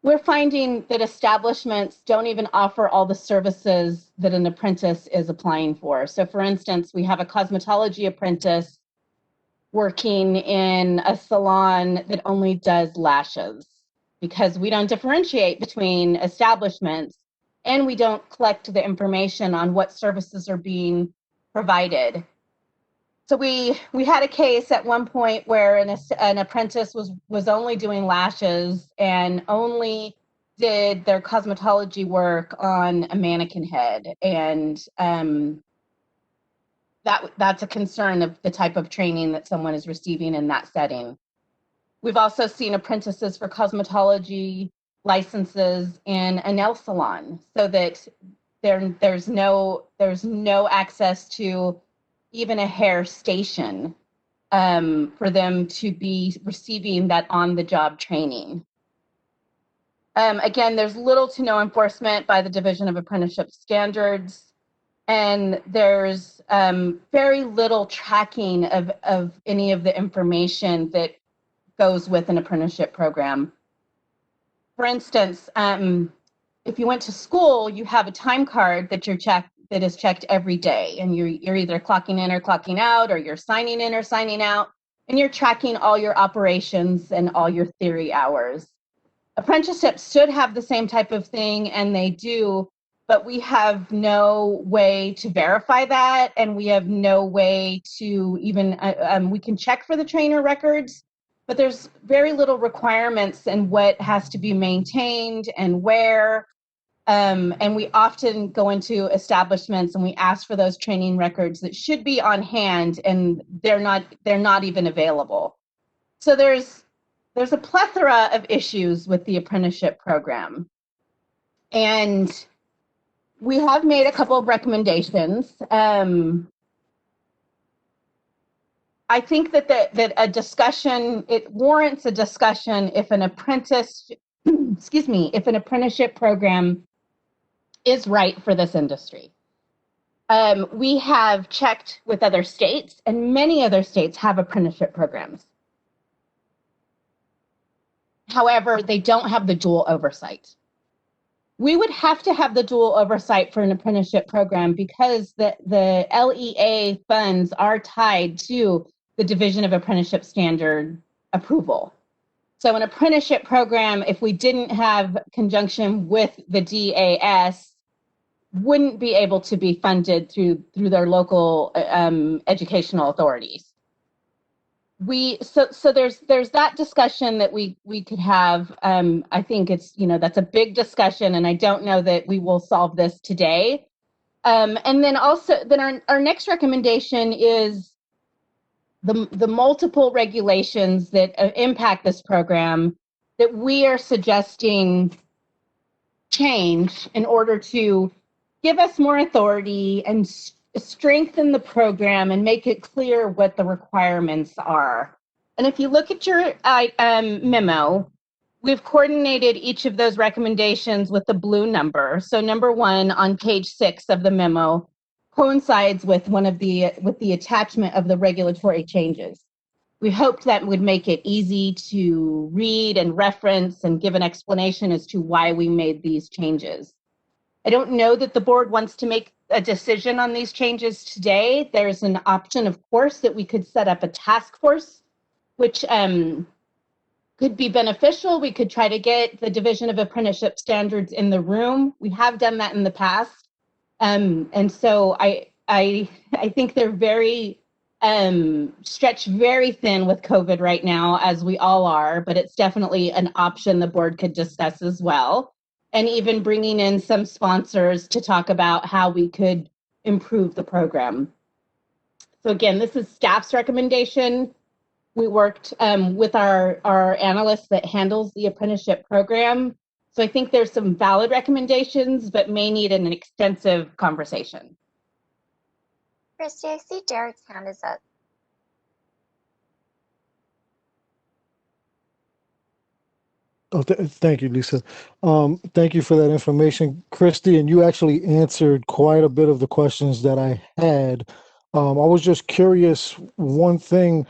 We're finding that establishments don't even offer all the services that an apprentice is applying for. So for instance, we have a cosmetology apprentice working in a salon that only does lashes because we don't differentiate between establishments, and we don't collect the information on what services are being provided. So we had a case at one point where an apprentice was only doing lashes and only did their cosmetology work on a mannequin head, and that's a concern of the type of training that someone is receiving in that setting. We've also seen apprentices for cosmetology licenses in a nail salon, so that there's no access to even a hair station for them to be receiving that on-the-job training. Again, there's little to no enforcement by the Division of Apprenticeship Standards, and there's very little tracking of any of the information that goes with an apprenticeship program. For instance, if you went to school, you have a time card that is checked every day, and you're either clocking in or clocking out, or you're signing in or signing out, and you're tracking all your operations and all your theory hours. Apprenticeships should have the same type of thing, and they do, but we have no way to verify that, and we have no way to even, we can check for the trainer records, but there's very little requirements in what has to be maintained and where. And we often go into establishments and we ask for those training records that should be on hand, and they're not even available. So there's a plethora of issues with the apprenticeship program. And we have made a couple of recommendations. I think that a discussion, it warrants a discussion if an if an apprenticeship program is right for this industry. We have checked with other states, and many other states have apprenticeship programs. However, they don't have the dual oversight. We would have to have the dual oversight for an apprenticeship program because the LEA funds are tied to the Division of Apprenticeship Standard approval. So an apprenticeship program, if we didn't have conjunction with the DAS, wouldn't be able to be funded through their local educational authorities. So there's that discussion that we could have. I think it's, that's a big discussion, and I don't know that we will solve this today. And then our next recommendation is the multiple regulations that impact this program that we are suggesting change in order to give us more authority and strengthen the program and make it clear what the requirements are. And if you look at your memo, we've coordinated each of those recommendations with the blue number. So number 1 on page 6 of the memo coincides with the attachment of the regulatory changes. We hoped that would make it easy to read and reference and give an explanation as to why we made these changes. I don't know that the board wants to make a decision on these changes today. There's an option, of course, that we could set up a task force, which could be beneficial. We could try to get the Division of Apprenticeship Standards in the room. We have done that in the past. And so I think they're very stretched very thin with COVID right now, as we all are, but it's definitely an option the board could discuss as well. And even bringing in some sponsors to talk about how we could improve the program. So again, this is staff's recommendation. We worked with our analyst that handles the apprenticeship program. So I think there's some valid recommendations, but may need an extensive conversation.
Christy, I see Derek's hand is up.
Oh, thank you, Lisa. Thank you for that information, Christy. And you actually answered quite a bit of the questions that I had. I was just curious, one thing,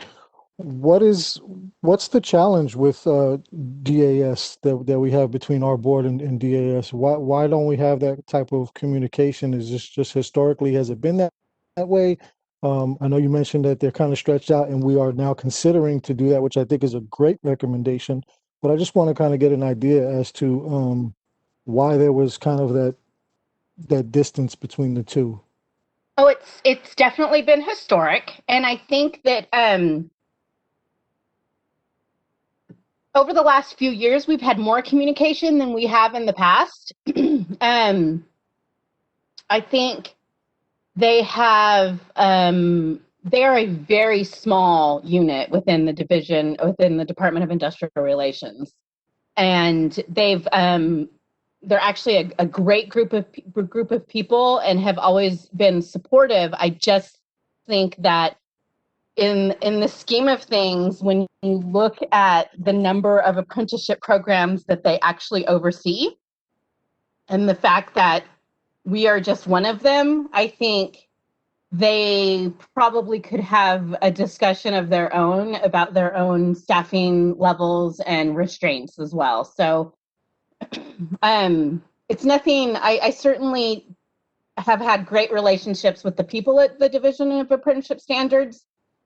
what's the challenge with DAS that we have between our board and DAS? Why don't we have that type of communication? Is this just historically, has it been that way? I know you mentioned that they're kind of stretched out, and we are now considering to do that, which I think is a great recommendation. But I just want to kind of get an idea as to why there was kind of that distance between the two.
Oh, it's definitely been historic, and I think that over the last few years, we've had more communication than we have in the past. I think they have, they are a very small unit within the division, within the Department of Industrial Relations. And they've, they're actually a great group of people and have always been supportive. I just think that in the scheme of things, when you look at the number of apprenticeship programs that they actually oversee and the fact that we are just one of them, I think they probably could have a discussion of their own about their own staffing levels and restraints as well. So it's nothing, I certainly have had great relationships with the people at the Division of Apprenticeship Standards.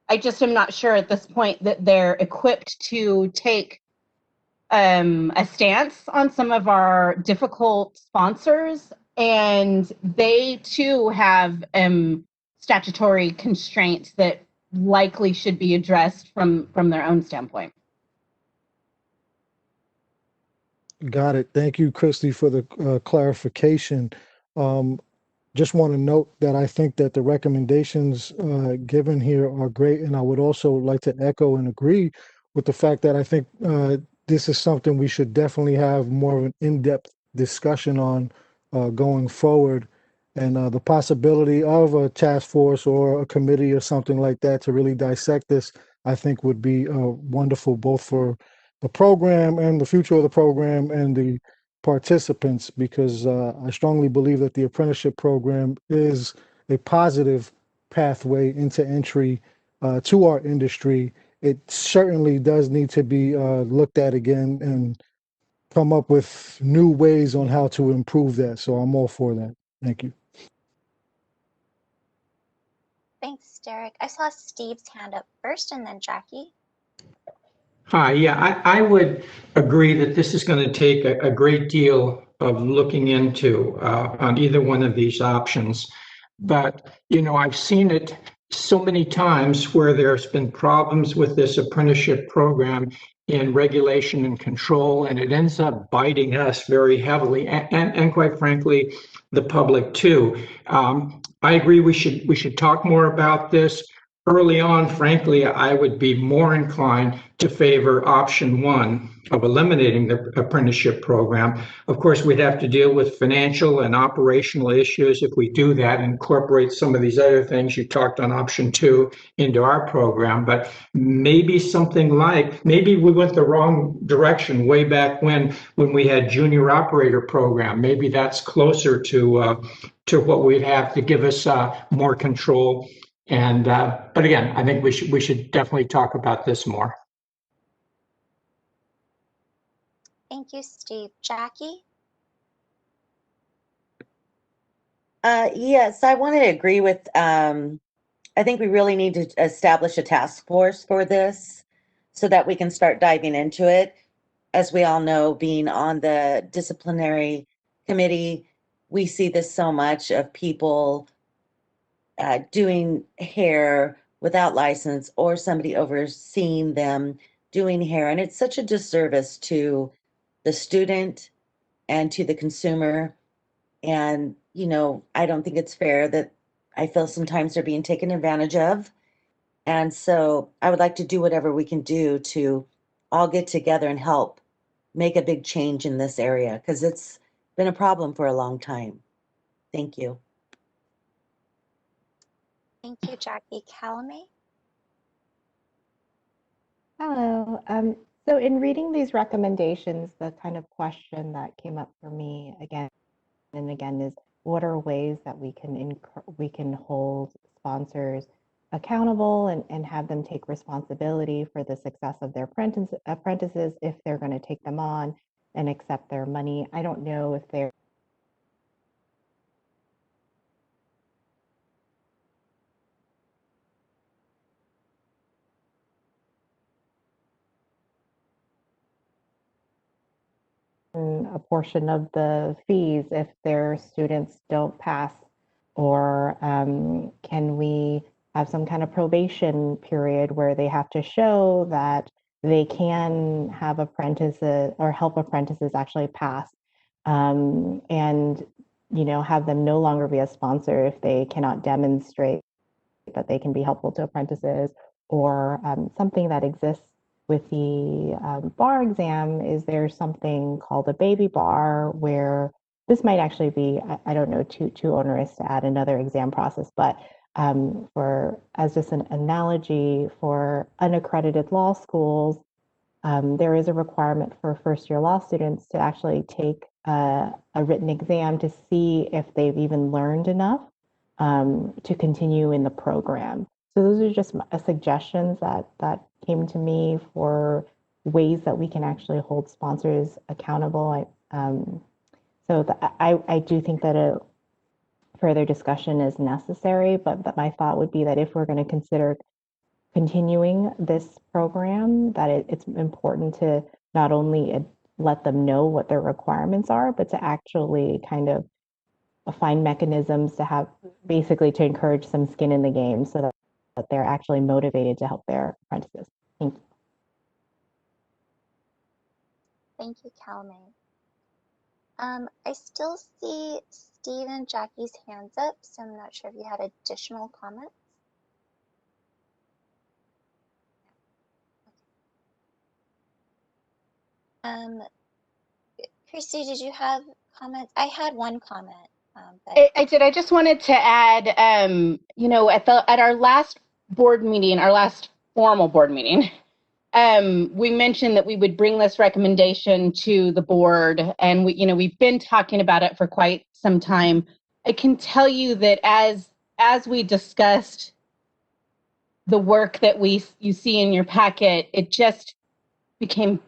I just am not sure at this point that they're equipped to take a stance on some of our difficult sponsors, and they too have statutory constraints that likely should be addressed from their own standpoint.
Got it. Thank you, Christy, for the clarification. Just want to note that I think that the recommendations given here are great, and I would also like to echo and agree with the fact that I think this is something we should definitely have more of an in-depth discussion on going forward, and the possibility of a task force or a committee or something like that to really dissect this, I think would be wonderful both for the program and the future of the program and the participants, because I strongly believe that the apprenticeship program is a positive pathway into entry to our industry. It certainly does need to be looked at again and come up with new ways on how to improve that. So I'm all for that. Thank you.
Thanks, Derek. I saw Steve's hand up first and then Jackie.
Hi, yeah, I would agree that this is going to take a great deal of looking into on either one of these options. But, you know, I've seen it so many times where there's been problems with this apprenticeship program in regulation and control, and it ends up biting us very heavily, and quite frankly, the public too. I agree we should talk more about this. Early on, frankly, I would be more inclined to favor option one of eliminating the apprenticeship program. Of course, we'd have to deal with financial and operational issues if we do that, and incorporate some of these other things you talked on option two into our program. But maybe something like, maybe we went the wrong direction way back when we had junior operator program. Maybe that's closer to what we'd have to give us more control. And but again, I think we should definitely talk about this more.
Thank you, Steve. Jackie?
Yes, I want to agree with, I think we really need to establish a task force for this so that we can start diving into it. As we all know, being on the disciplinary committee, we see this so much of people doing hair without license or somebody overseeing them doing hair. And it's such a disservice to the student and to the consumer. And, you know, I don't think it's fair that I feel sometimes they're being taken advantage of. And so I would like to do whatever we can do to all get together and help make a big change in this area, because it's been a problem for a long time. Thank you.
Thank you, Jackie. Calame?
Hello. So in reading these recommendations, the kind of question that came up for me again and again is, what are ways that we can hold sponsors accountable and have them take responsibility for the success of their apprentices if they're going to take them on and accept their money? I don't know if they're a portion of the fees if their students don't pass, or can we have some kind of probation period where they have to show that they can have apprentices or help apprentices actually pass, and have them no longer be a sponsor if they cannot demonstrate that they can be helpful to apprentices. Or something that exists with the bar exam is there's something called a baby bar, where this might actually be, I don't know, too onerous to add another exam process, but for as just an analogy, for unaccredited law schools, there is a requirement for first-year law students to actually take a written exam to see if they've even learned enough to continue in the program. So those are just suggestions that came to me for ways that we can actually hold sponsors accountable. I do think that a further discussion is necessary, but my thought would be that if we're going to consider continuing this program, that it's important to not only let them know what their requirements are, but to actually kind of find mechanisms to have basically to encourage some skin in the game so that they're actually motivated to help their apprentices. Thank you.
Thank you, Calme. I still see Steve and Jackie's hands up, so I'm not sure if you had additional comments. Christy, did you have comments? I had one comment.
I did. I just wanted to add, at our last board meeting, our last formal board meeting, we mentioned that we would bring this recommendation to the board, and we've been talking about it for quite some time. I can tell you that as we discussed the work that you see in your packet, it just became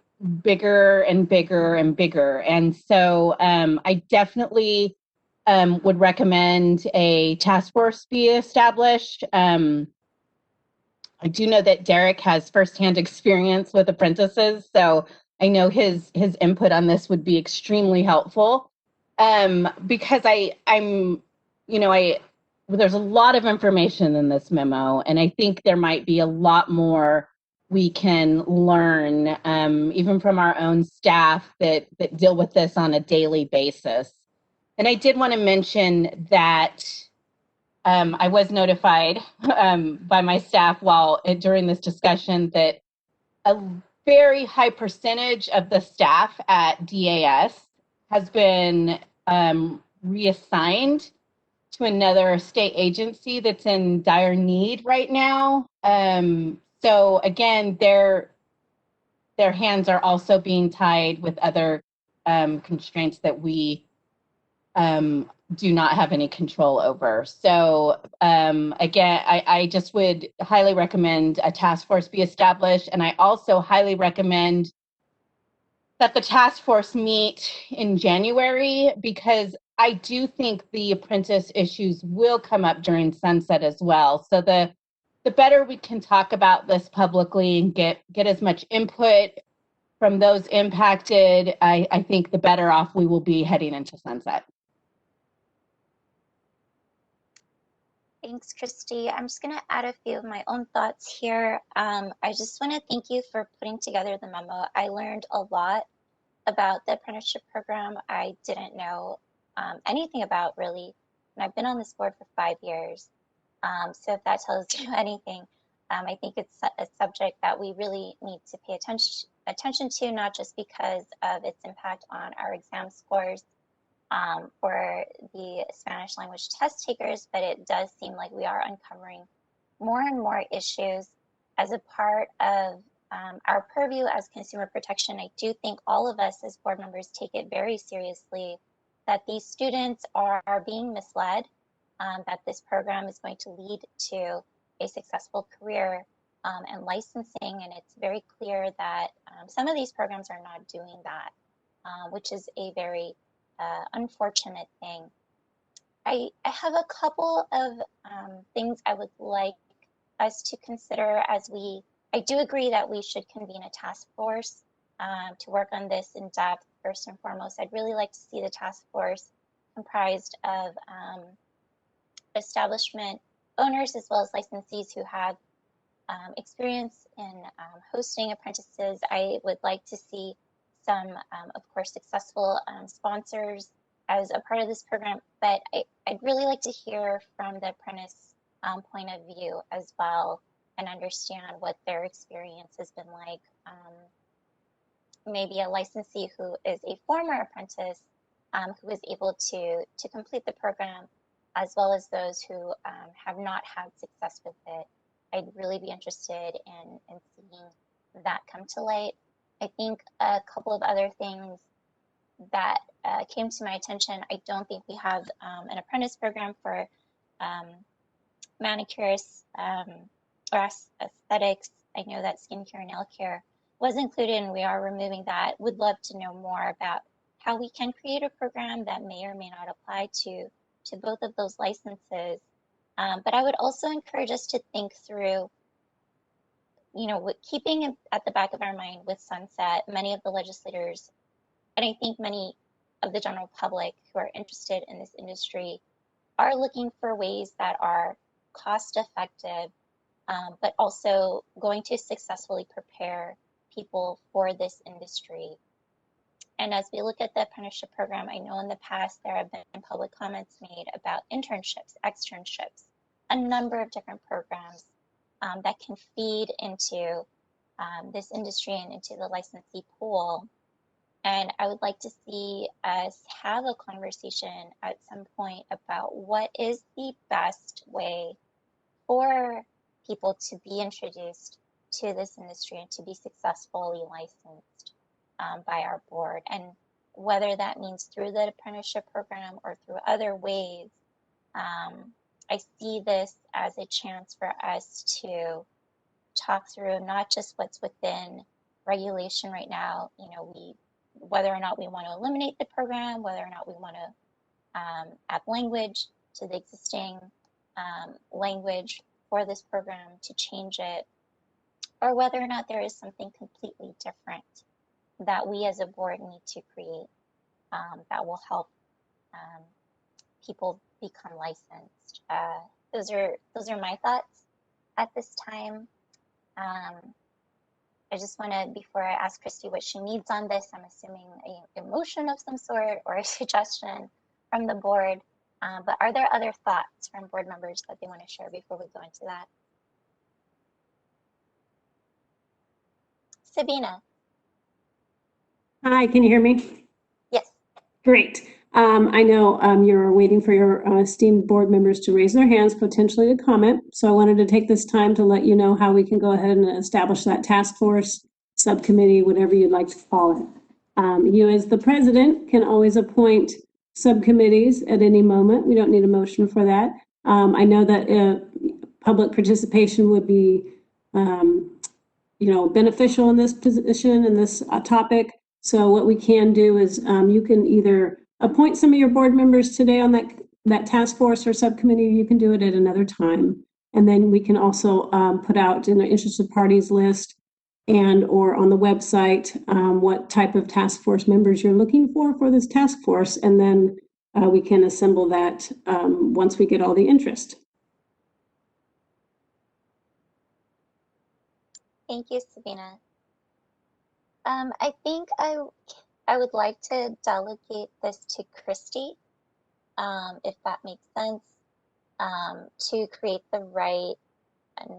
bigger and bigger and bigger. And so I definitely would recommend a task force be established. I do know that Derek has firsthand experience with apprentices, so I know his input on this would be extremely helpful. Because there's a lot of information in this memo, and I think there might be a lot more we can learn, even from our own staff that deal with this on a daily basis. And I did want to mention that I was notified by my staff during this discussion that a very high percentage of the staff at DAS has been reassigned to another state agency that's in dire need right now. So again, their hands are also being tied with other constraints that we do not have any control over. So again, I just would highly recommend a task force be established. And I also highly recommend that the task force meet in January, because I do think the apprentice issues will come up during sunset as well. So the better we can talk about this publicly and get as much input from those impacted, I think the better off we will be heading into sunset.
Thanks, Christy. I'm just going to add a few of my own thoughts here. I just want to thank you for putting together the memo. I learned a lot about the apprenticeship program I didn't know anything about, really. And I've been on this board for 5 years. So if that tells you anything, I think it's a subject that we really need to pay attention to, not just because of its impact on our exam scores for the Spanish language test takers, but it does seem like we are uncovering more and more issues as a part of our purview as consumer protection. I do think all of us as board members take it very seriously that these students are being misled, that this program is going to lead to a successful career and licensing, and it's very clear that some of these programs are not doing that, which is a very unfortunate thing. I have a couple of things I would like us to consider I do agree that we should convene a task force to work on this in depth. First and foremost, I'd really like to see the task force comprised of establishment owners as well as licensees who have experience in hosting apprentices. I would like to see some, of course, successful sponsors as a part of this program, but I'd really like to hear from the apprentice point of view as well and understand what their experience has been like. Maybe a licensee who is a former apprentice who was able to complete the program, as well as those who have not had success with it. I'd really be interested in seeing that come to light. I think a couple of other things that came to my attention. I don't think we have an apprentice program for manicurists or aesthetics. I know that skincare and nail care was included and we are removing that. Would love to know more about how we can create a program that may or may not apply to both of those licenses. But I would also encourage us to think through, you know, keeping at the back of our mind with sunset, many of the legislators, and I think many of the general public who are interested in this industry are looking for ways that are cost effective, but also going to successfully prepare people for this industry. And as we look at the apprenticeship program, I know in the past there have been public comments made about internships, externships, a number of different programs that can feed into this industry and into the licensee pool. And I would like to see us have a conversation at some point about what is the best way for people to be introduced to this industry and to be successfully licensed by our board. And whether that means through the apprenticeship program or through other ways, I see this as a chance for us to talk through not just what's within regulation right now, you know, whether or not we want to eliminate the program, whether or not we want to add language to the existing language for this program to change it, or whether or not there is something completely different that we as a board need to create that will help people become licensed. Those are my thoughts at this time. I just want to, before I ask Christy what she needs on this, I'm assuming a motion of some sort or a suggestion from the board. But are there other thoughts from board members that they want to share before we go into that? Sabina.
Hi, can you hear me?
Yes.
Great. I know you're waiting for your esteemed board members to raise their hands, potentially to comment. So I wanted to take this time to let you know how we can go ahead and establish that task force, subcommittee, whatever you'd like to call it. You as the president can always appoint subcommittees at any moment. We don't need a motion for that. I know that public participation would be beneficial in this position and this topic. So what we can do is you can either appoint some of your board members today on that task force or subcommittee. You can do it at another time. And then we can also put out in the interested parties list and or on the website what type of task force members you're looking for this task force. And then we can assemble that once we get all the interest.
Thank you, Sabina. I think I would like to delegate this to Christy, if that makes sense, to create the right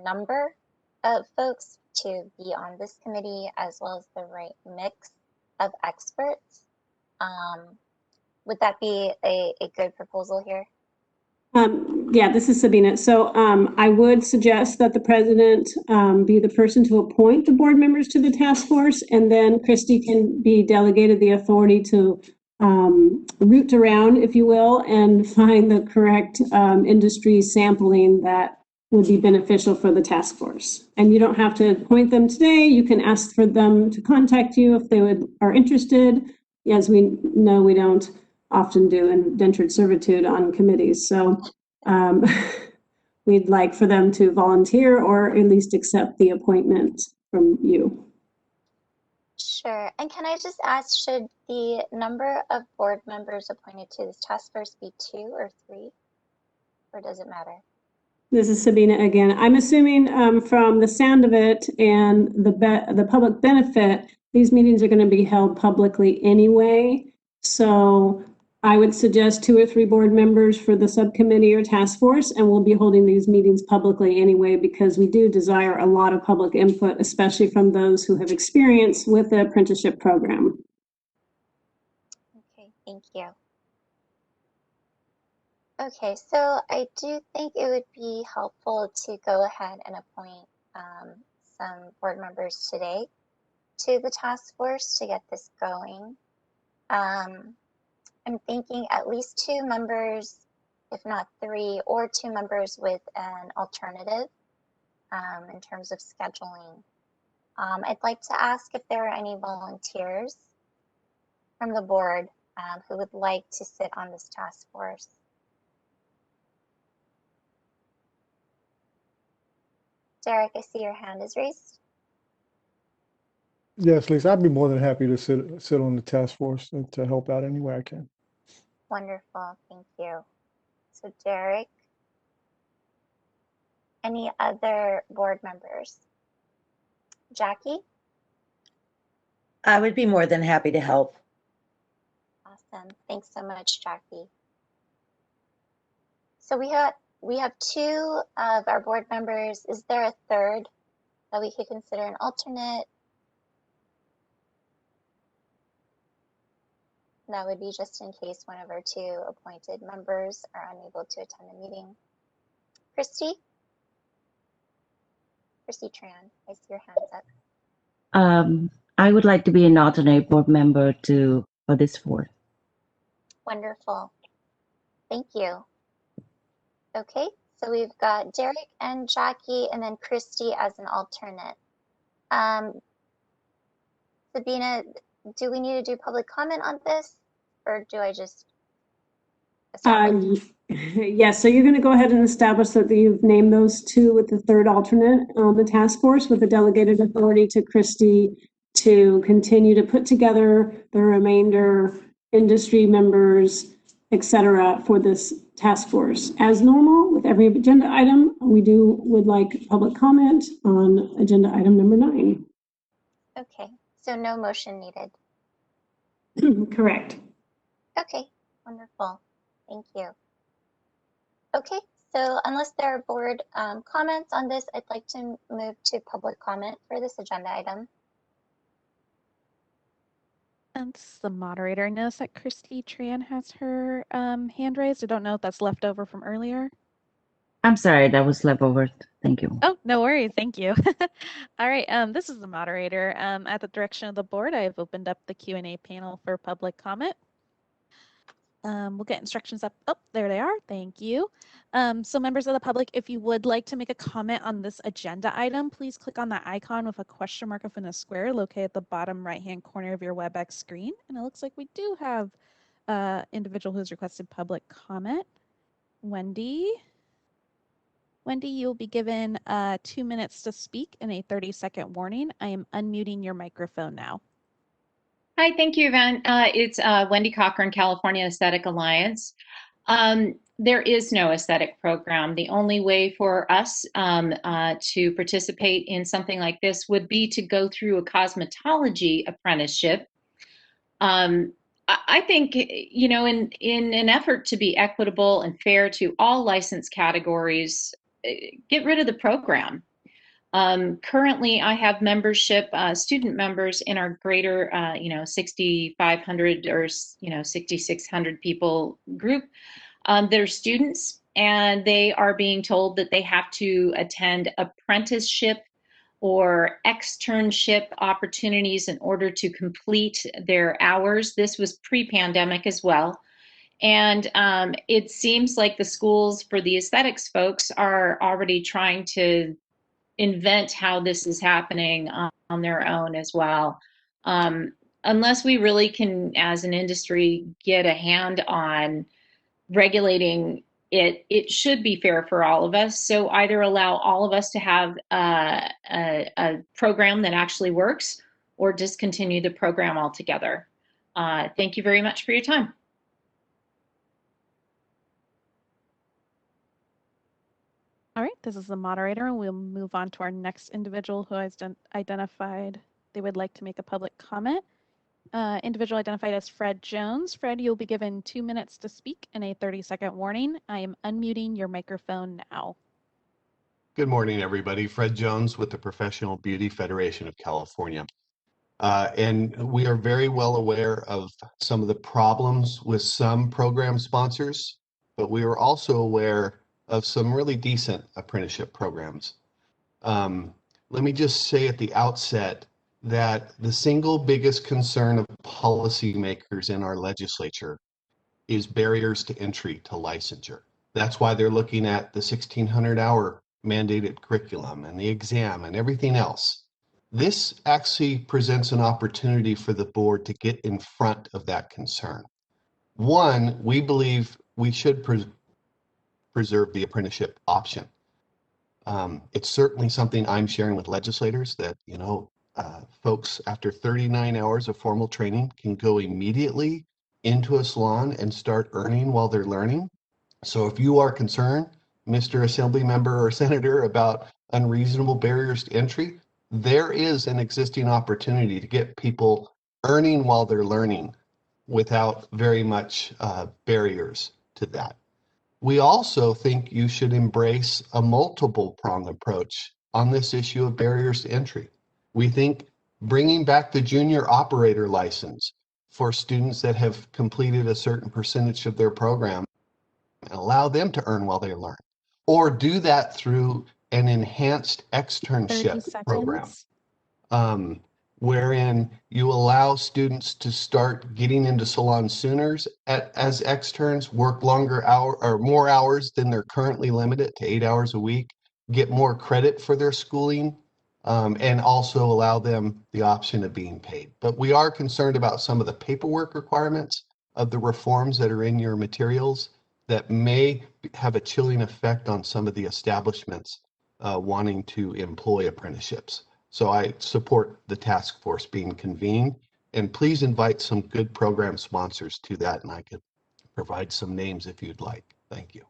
number of folks to be on this committee, as well as the right mix of experts. Would that be a good proposal here?
Yeah, this is Sabina. So I would suggest that the president be the person to appoint the board members to the task force, and then Christy can be delegated the authority to root around, if you will, and find the correct industry sampling that would be beneficial for the task force. And you don't have to appoint them today. You can ask for them to contact you if they are interested. As we know, we don't often do indentured servitude on committees. So we'd like for them to volunteer or at least accept the appointment from you.
Sure. And can I just ask, should the number of board members appointed to this task force be 2 or 3? Or does it matter?
This is Sabina again. I'm assuming from the sound of it and the public benefit, these meetings are going to be held publicly anyway. So I would suggest 2 or 3 board members for the subcommittee or task force, and we'll be holding these meetings publicly anyway because we do desire a lot of public input, especially from those who have experience with the apprenticeship program.
Okay, thank you. Okay, so I do think it would be helpful to go ahead and appoint some board members today to the task force to get this going. I'm thinking at least 2 members, if not 3, or 2 members with an alternative in terms of scheduling. I'd like to ask if there are any volunteers from the board who would like to sit on this task force. Derek, I see your hand is raised.
Yes, Lisa, I'd be more than happy to sit on the task force and to help out any way I can.
Wonderful, thank you. So Derek, any other board members? Jackie?
I would be more than happy to help.
Awesome, thanks so much, Jackie. So we have 2 of our board members. Is there a third that we could consider an alternate? That would be just in case one of our 2 appointed members are unable to attend the meeting. Christy? Christy Tran, I see your hands up.
I would like to be an alternate board member for this board.
Wonderful. Thank you. Okay, so we've got Derek and Jackie and then Christy as an alternate. Sabina, do we need to do public comment on this or do I just establish?
Yes, so you're going to go ahead and establish that you've named those 2 with the 3rd alternate on the task force with the delegated authority to Christy to continue to put together the remainder industry members, etc. for this task force. As normal with every agenda item, we would like public comment on agenda item number 9.
Okay, so no motion needed.
Correct.
Okay, wonderful. Thank you. Okay, so unless there are board comments on this, I'd like to move to public comment for this agenda item.
And this is the moderator. I noticed that Christy Tran has her hand raised. I don't know if that's left over from earlier.
I'm sorry, that was leftover. Thank you.
Oh, no worries. Thank you. All right. This is the moderator. At the direction of the board, I have opened up the Q&A panel for public comment. We'll get instructions up. Oh, there they are. Thank you. So members of the public, if you would like to make a comment on this agenda item, please click on that icon with a question mark within a square located at the bottom right-hand corner of your WebEx screen. And it looks like we do have an individual who's requested public comment. Wendy, you'll be given 2 minutes to speak and a 30-second warning. I am unmuting your microphone now.
Hi, thank you, Yvonne. It's Wendy Cochran, California Aesthetic Alliance. There is no aesthetic program. The only way for us to participate in something like this would be to go through a cosmetology apprenticeship. I think, you know, in an effort to be equitable and fair to all license categories, get rid of the program. Currently, I have membership, student members in our greater, 6,500 or, 6,600 people group. They're students and they are being told that they have to attend apprenticeship or externship opportunities in order to complete their hours. This was pre-pandemic as well. And it seems like the schools for the aesthetics folks are already trying to invent how this is happening on their own as well. Unless we really can, as an industry, get a hand on regulating it, it should be fair for all of us. So either allow all of us to have a program that actually works or discontinue the program altogether. Thank you very much for your time.
All right, this is the moderator, and we'll move on to our next individual who has identified they would like to make a public comment. Individual identified as Fred Jones. Fred, you'll be given 2 minutes to speak and a 30-second warning. I am unmuting your microphone now.
Good morning, everybody. Fred Jones with the Professional Beauty Federation of California. And we are very well aware of some of the problems with some program sponsors, but we are also aware of some really decent apprenticeship programs. Let me just say at the outset that the single biggest concern of policymakers in our legislature is barriers to entry to licensure. That's why they're looking at the 1,600-hour mandated curriculum and the exam and everything else. This actually presents an opportunity for the board to get in front of that concern. One, we believe we should preserve the apprenticeship option. It's certainly something I'm sharing with legislators that, folks after 39 hours of formal training can go immediately into a salon and start earning while they're learning. So if you are concerned, Mr. Assembly Member or Senator, about unreasonable barriers to entry, there is an existing opportunity to get people earning while they're learning without very much barriers to that. We also think you should embrace a multiple prong approach on this issue of barriers to entry. We think bringing back the junior operator license for students that have completed a certain percentage of their program and allow them to earn while they learn, or do that through an enhanced externship program, wherein you allow students to start getting into salons sooner as externs, work more hours than they're currently limited to 8 hours a week, get more credit for their schooling, and also allow them the option of being paid. But we are concerned about some of the paperwork requirements of the reforms that are in your materials that may have a chilling effect on some of the establishments wanting to employ apprenticeships. So I support the task force being convened, and please invite some good program sponsors to that, and I could provide some names if you'd like. Thank you.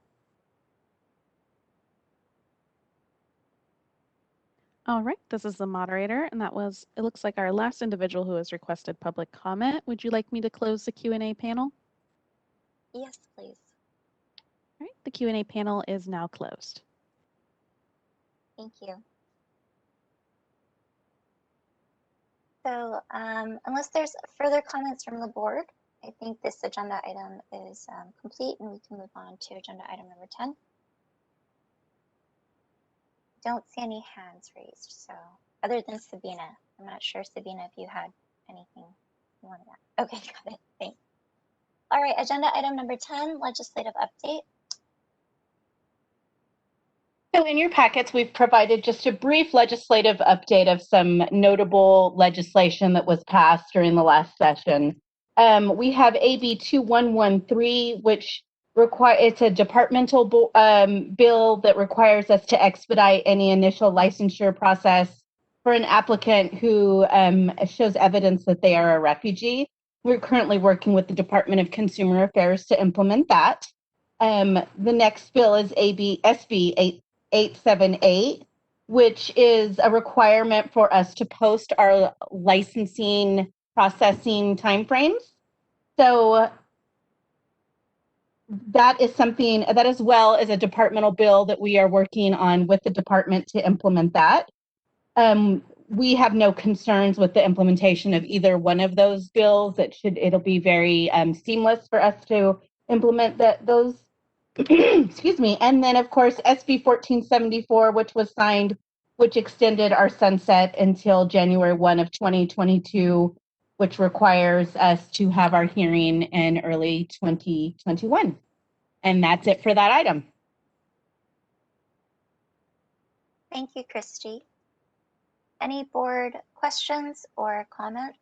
All right, this is the moderator, and it looks like our last individual who has requested public comment. Would you like me to close the Q&A panel?
Yes, please.
All right, the Q&A panel is now closed.
Thank you. So unless there's further comments from the board, I think this agenda item is complete and we can move on to agenda item number 10. Don't see any hands raised, so other than Sabina. I'm not sure, Sabina, if you had anything you wanted to add. Okay, got it, thanks. All right, agenda item number 10, legislative update.
So in your packets, we've provided just a brief legislative update of some notable legislation that was passed during the last session. We have AB 2113, which it's a departmental bill that requires us to expedite any initial licensure process for an applicant who shows evidence that they are a refugee. We're currently working with the Department of Consumer Affairs to implement that. The next bill is SB 878, which is a requirement for us to post our licensing processing timeframes. So that is something that, as well as a departmental bill that we are working on with the department to implement that. We have no concerns with the implementation of either one of those bills. It'll be very seamless for us to implement those. Excuse me. And then, of course, SB 1474, which was signed, which extended our sunset until January 1 of 2022, which requires us to have our hearing in early 2021. And that's it for that item.
Thank you, Christy. Any board questions or comments?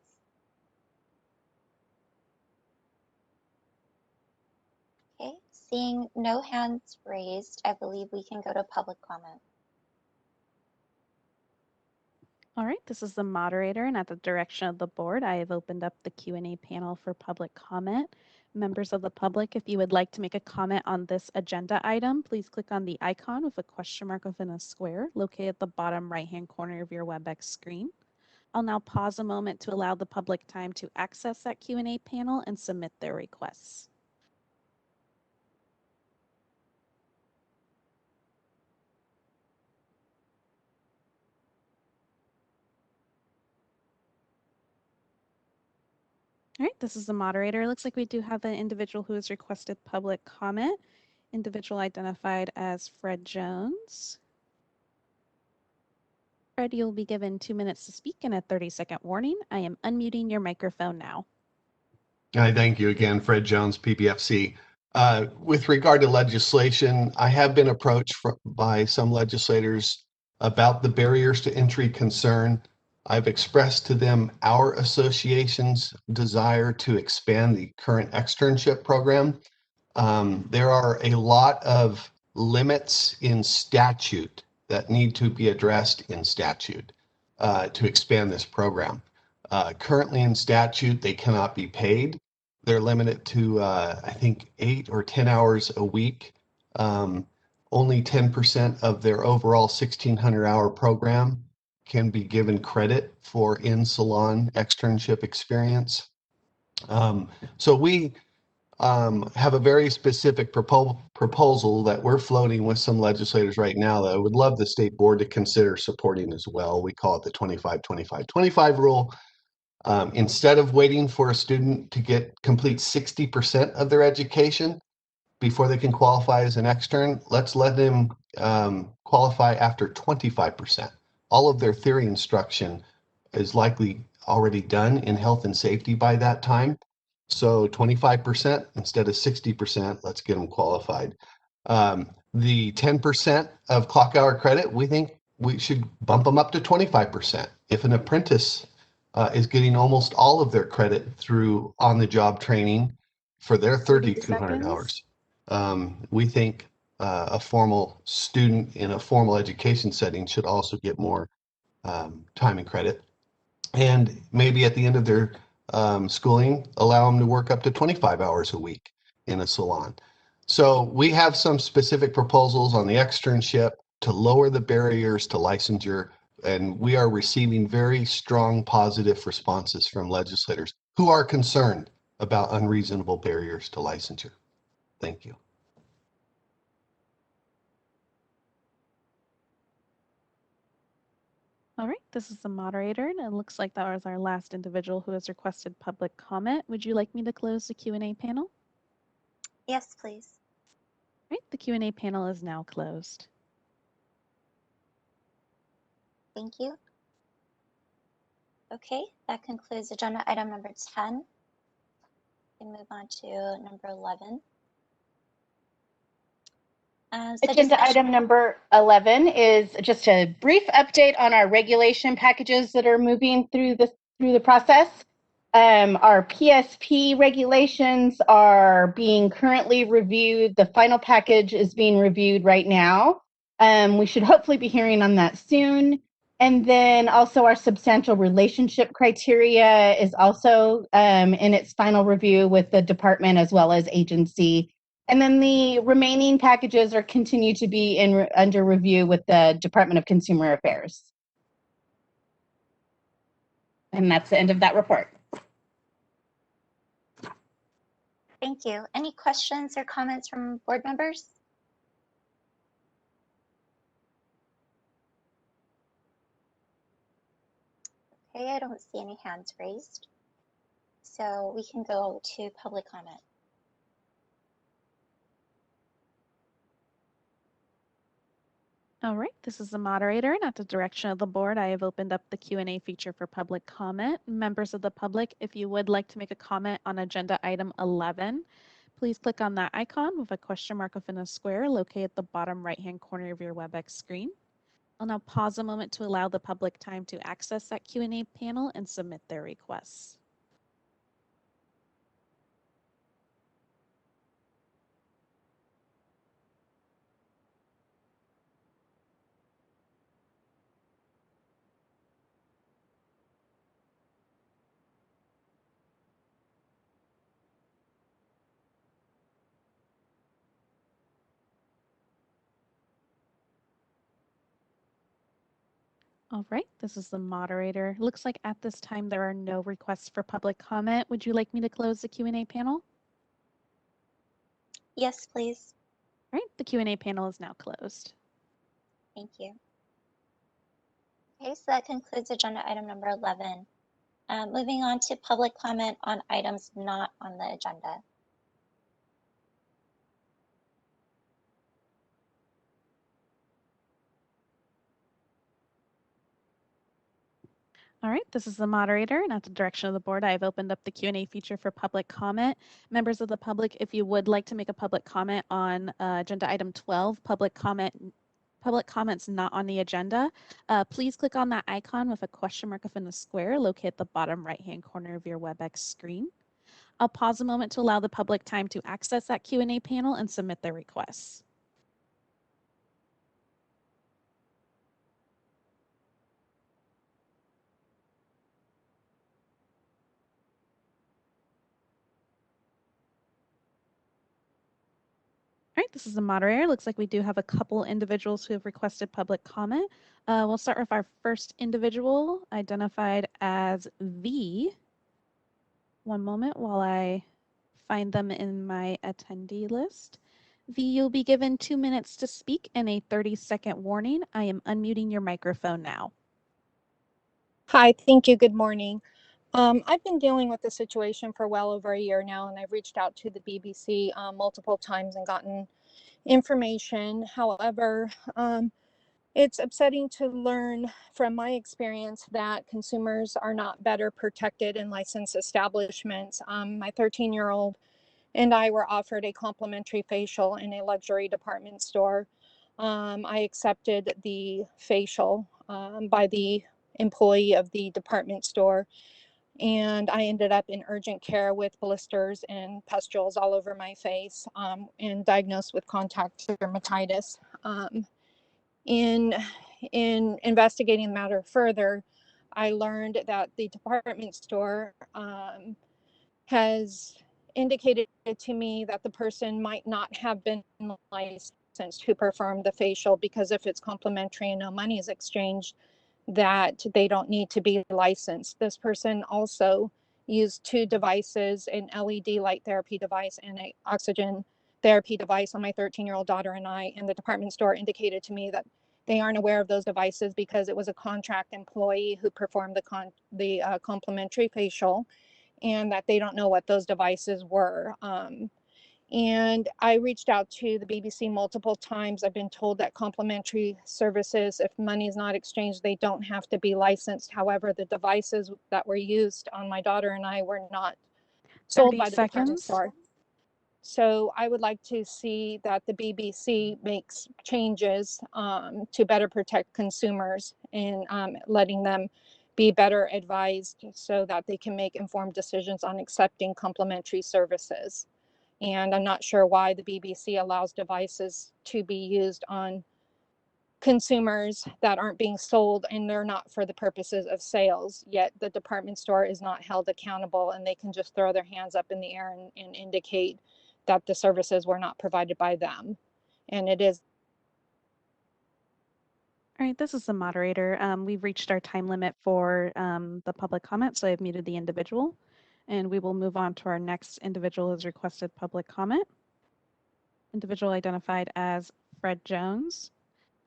Okay, seeing no hands raised, I believe we can go to public comment.
All right, this is the moderator, and at the direction of the board, I have opened up the Q&A panel for public comment. Members of the public, if you would like to make a comment on this agenda item, please click on the icon with a question mark within a square located at the bottom right-hand corner of your WebEx screen. I'll now pause a moment to allow the public time to access that Q&A panel and submit their requests. All right, this is the moderator. It looks like we do have an individual who has requested public comment. Individual identified as Fred Jones. Fred, you'll be given 2 minutes to speak and a 30-second warning. I am unmuting your microphone now.
Hi, thank you again, Fred Jones, PBFC. With regard to legislation, I have been approached by some legislators about the barriers to entry concern. I've expressed to them our association's desire to expand the current externship program. There are a lot of limits in statute that need to be addressed in statute to expand this program. Currently in statute, they cannot be paid. They're limited to, I think, 8 or 10 hours a week. Only 10% of their overall 1,600-hour program can be given credit for in-salon externship experience. So we have a very specific proposal that we're floating with some legislators right now that I would love the state board to consider supporting as well. We call it the 25-25-25 rule. Instead of waiting for a student to complete 60% of their education before they can qualify as an extern, let's let them qualify after 25%. All of their theory instruction is likely already done in health and safety by that time. So 25% instead of 60%, let's get them qualified. The 10% of clock hour credit, we think we should bump them up to 25%. If an apprentice is getting almost all of their credit through on-the-job training for their 3,200 hours, we think a formal student in a formal education setting should also get more time and credit. And maybe at the end of their schooling, allow them to work up to 25 hours a week in a salon. So we have some specific proposals on the externship to lower the barriers to licensure, and we are receiving very strong positive responses from legislators who are concerned about unreasonable barriers to licensure. Thank you.
All right, this is the moderator, and it looks like that was our last individual who has requested public comment. Would you like me to close the Q&A panel?
Yes, please.
All right, the Q&A panel is now closed.
Thank you. Okay, that concludes agenda item number 10. We can move on to number 11.
Agenda item number 11 is just a brief update on our regulation packages that are moving through the process. Our PSP regulations are being currently reviewed. The final package is being reviewed right now. We should hopefully be hearing on that soon. And then also our substantial relationship criteria is also in its final review with the department as well as agency. And then the remaining packages are continue to be under review with the Department of Consumer Affairs. And that's the end of that report.
Thank you. Any questions or comments from board members? Okay, I don't see any hands raised. So we can go to public comment.
All right, this is the moderator, and at the direction of the board, I have opened up the Q&A feature for public comment. Members of the public, if you would like to make a comment on agenda item 11, please click on that icon with a question mark within a square located at the bottom right-hand corner of your WebEx screen. I'll now pause a moment to allow the public time to access that Q&A panel and submit their requests. All right, this is the moderator. Looks like at this time there are no requests for public comment. Would you like me to close the Q&A panel?
Yes, please.
All right, the Q&A panel is now closed.
Thank you. Okay, so that concludes agenda item number 11. Moving on to public comment on items not on the agenda.
All right, this is the moderator, and at the direction of the board, I have opened up the Q&A feature for public comment. Members of the public, if you would like to make a public comment on agenda item 12, public comments not on the agenda, please click on that icon with a question mark within the square located at the bottom right-hand corner of your WebEx screen. I'll pause a moment to allow the public time to access that Q&A panel and submit their requests. All right, this is the moderator. Looks like we do have a couple individuals who have requested public comment. We'll start with our first individual identified as V. One moment while I find them in my attendee list. V, you'll be given 2 minutes to speak and a 30-second warning. I am unmuting your microphone now.
Hi, thank you. Good morning. I've been dealing with the situation for well over a year now, and I've reached out to the BBC multiple times and gotten information. However, it's upsetting to learn from my experience that consumers are not better protected in licensed establishments. My 13-year-old and I were offered a complimentary facial in a luxury department store. I accepted the facial by the employee of the department store, and I ended up in urgent care with blisters and pustules all over my face, and diagnosed with contact dermatitis. In investigating the matter further, I learned that the department store has indicated to me that the person might not have been licensed who performed the facial, because if it's complimentary and no money is exchanged, that they don't need to be licensed. This person also used 2 devices, an LED light therapy device and an oxygen therapy device on my 13-year-old daughter and I, and the department store indicated to me that they aren't aware of those devices because it was a contract employee who performed the complimentary facial, and that they don't know what those devices were. And I reached out to the BBC multiple times. I've been told that complimentary services, if money is not exchanged, they don't have to be licensed. However, the devices that were used on my daughter and I were not sold by the department store. So I would like to see that the BBC makes changes to better protect consumers and letting them be better advised so that they can make informed decisions on accepting complimentary services. And I'm not sure why the BBC allows devices to be used on consumers that aren't being sold, and they're not for the purposes of sales, yet the department store is not held accountable, and they can just throw their hands up in the air and indicate that the services were not provided by them. And it is.
All right, this is the moderator. We've reached our time limit for the public comment, so I've muted the individual. And we will move on to our next individual who's requested public comment. Individual identified as Fred Jones.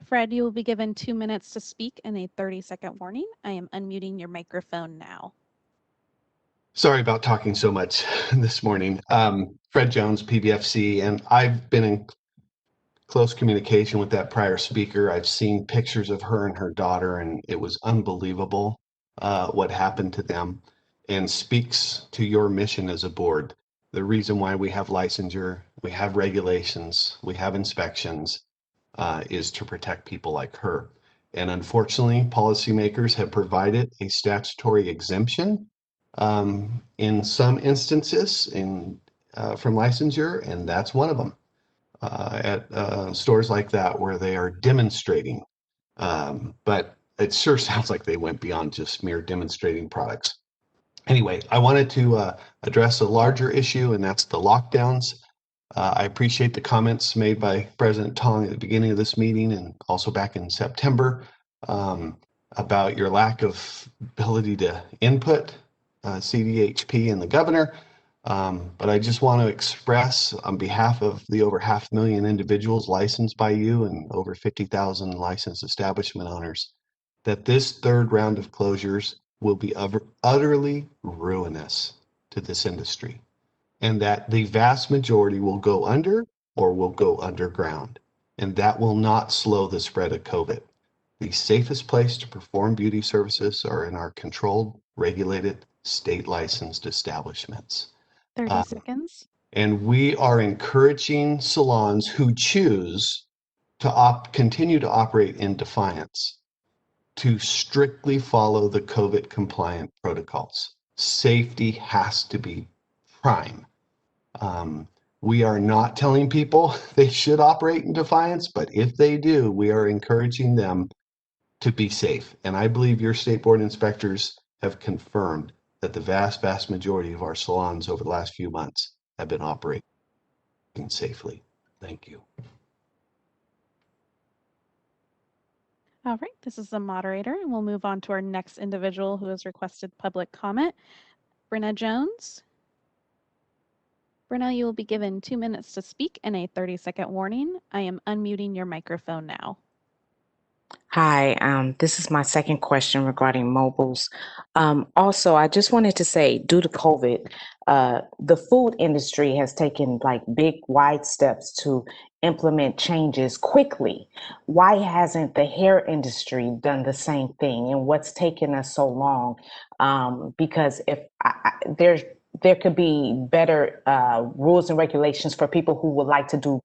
Fred, you will be given 2 minutes to speak and a 30-second warning. I am unmuting your microphone now.
Sorry about talking so much this morning. Fred Jones, PBFC, and I've been in close communication with that prior speaker. I've seen pictures of her and her daughter, and it was unbelievable what happened to them, and speaks to your mission as a board. The reason why we have licensure, we have regulations, we have inspections, is to protect people like her. And unfortunately, policymakers have provided a statutory exemption in some instances from licensure, and that's one of them. At stores like that where they are demonstrating, but it sure sounds like they went beyond just mere demonstrating products. Anyway, I wanted to address a larger issue, and that's the lockdowns. I appreciate the comments made by President Thong at the beginning of this meeting and also back in September. about your lack of ability to input CDHP and the governor. But I just want to express on behalf of the over 500,000 individuals licensed by you and over 50,000 licensed establishment owners that this third round of closures will be utterly ruinous to this industry, and that the vast majority will go under or will go underground, and that will not slow the spread of COVID. The safest place to perform beauty services are in our controlled, regulated, state licensed establishments.
30 seconds.
And we are encouraging salons who choose to continue to operate in defiance to strictly follow the COVID compliant protocols. Safety has to be prime. We are not telling people they should operate in defiance, but if they do, we are encouraging them to be safe. And I believe your state board inspectors have confirmed that the vast, vast majority of our salons over the last few months have been operating safely. Thank you.
All right, this is the moderator, and we'll move on to our next individual who has requested public comment. Brenna Jones. Brenna, you will be given 2 minutes to speak and a 30-second warning. I am unmuting your microphone now.
Hi, this is my second question regarding mobiles. Also, I just wanted to say, due to COVID, the food industry has taken like big, wide steps to implement changes quickly. Why hasn't the hair industry done the same thing, and what's taken us so long? Because if there could be better rules and regulations for people who would like to do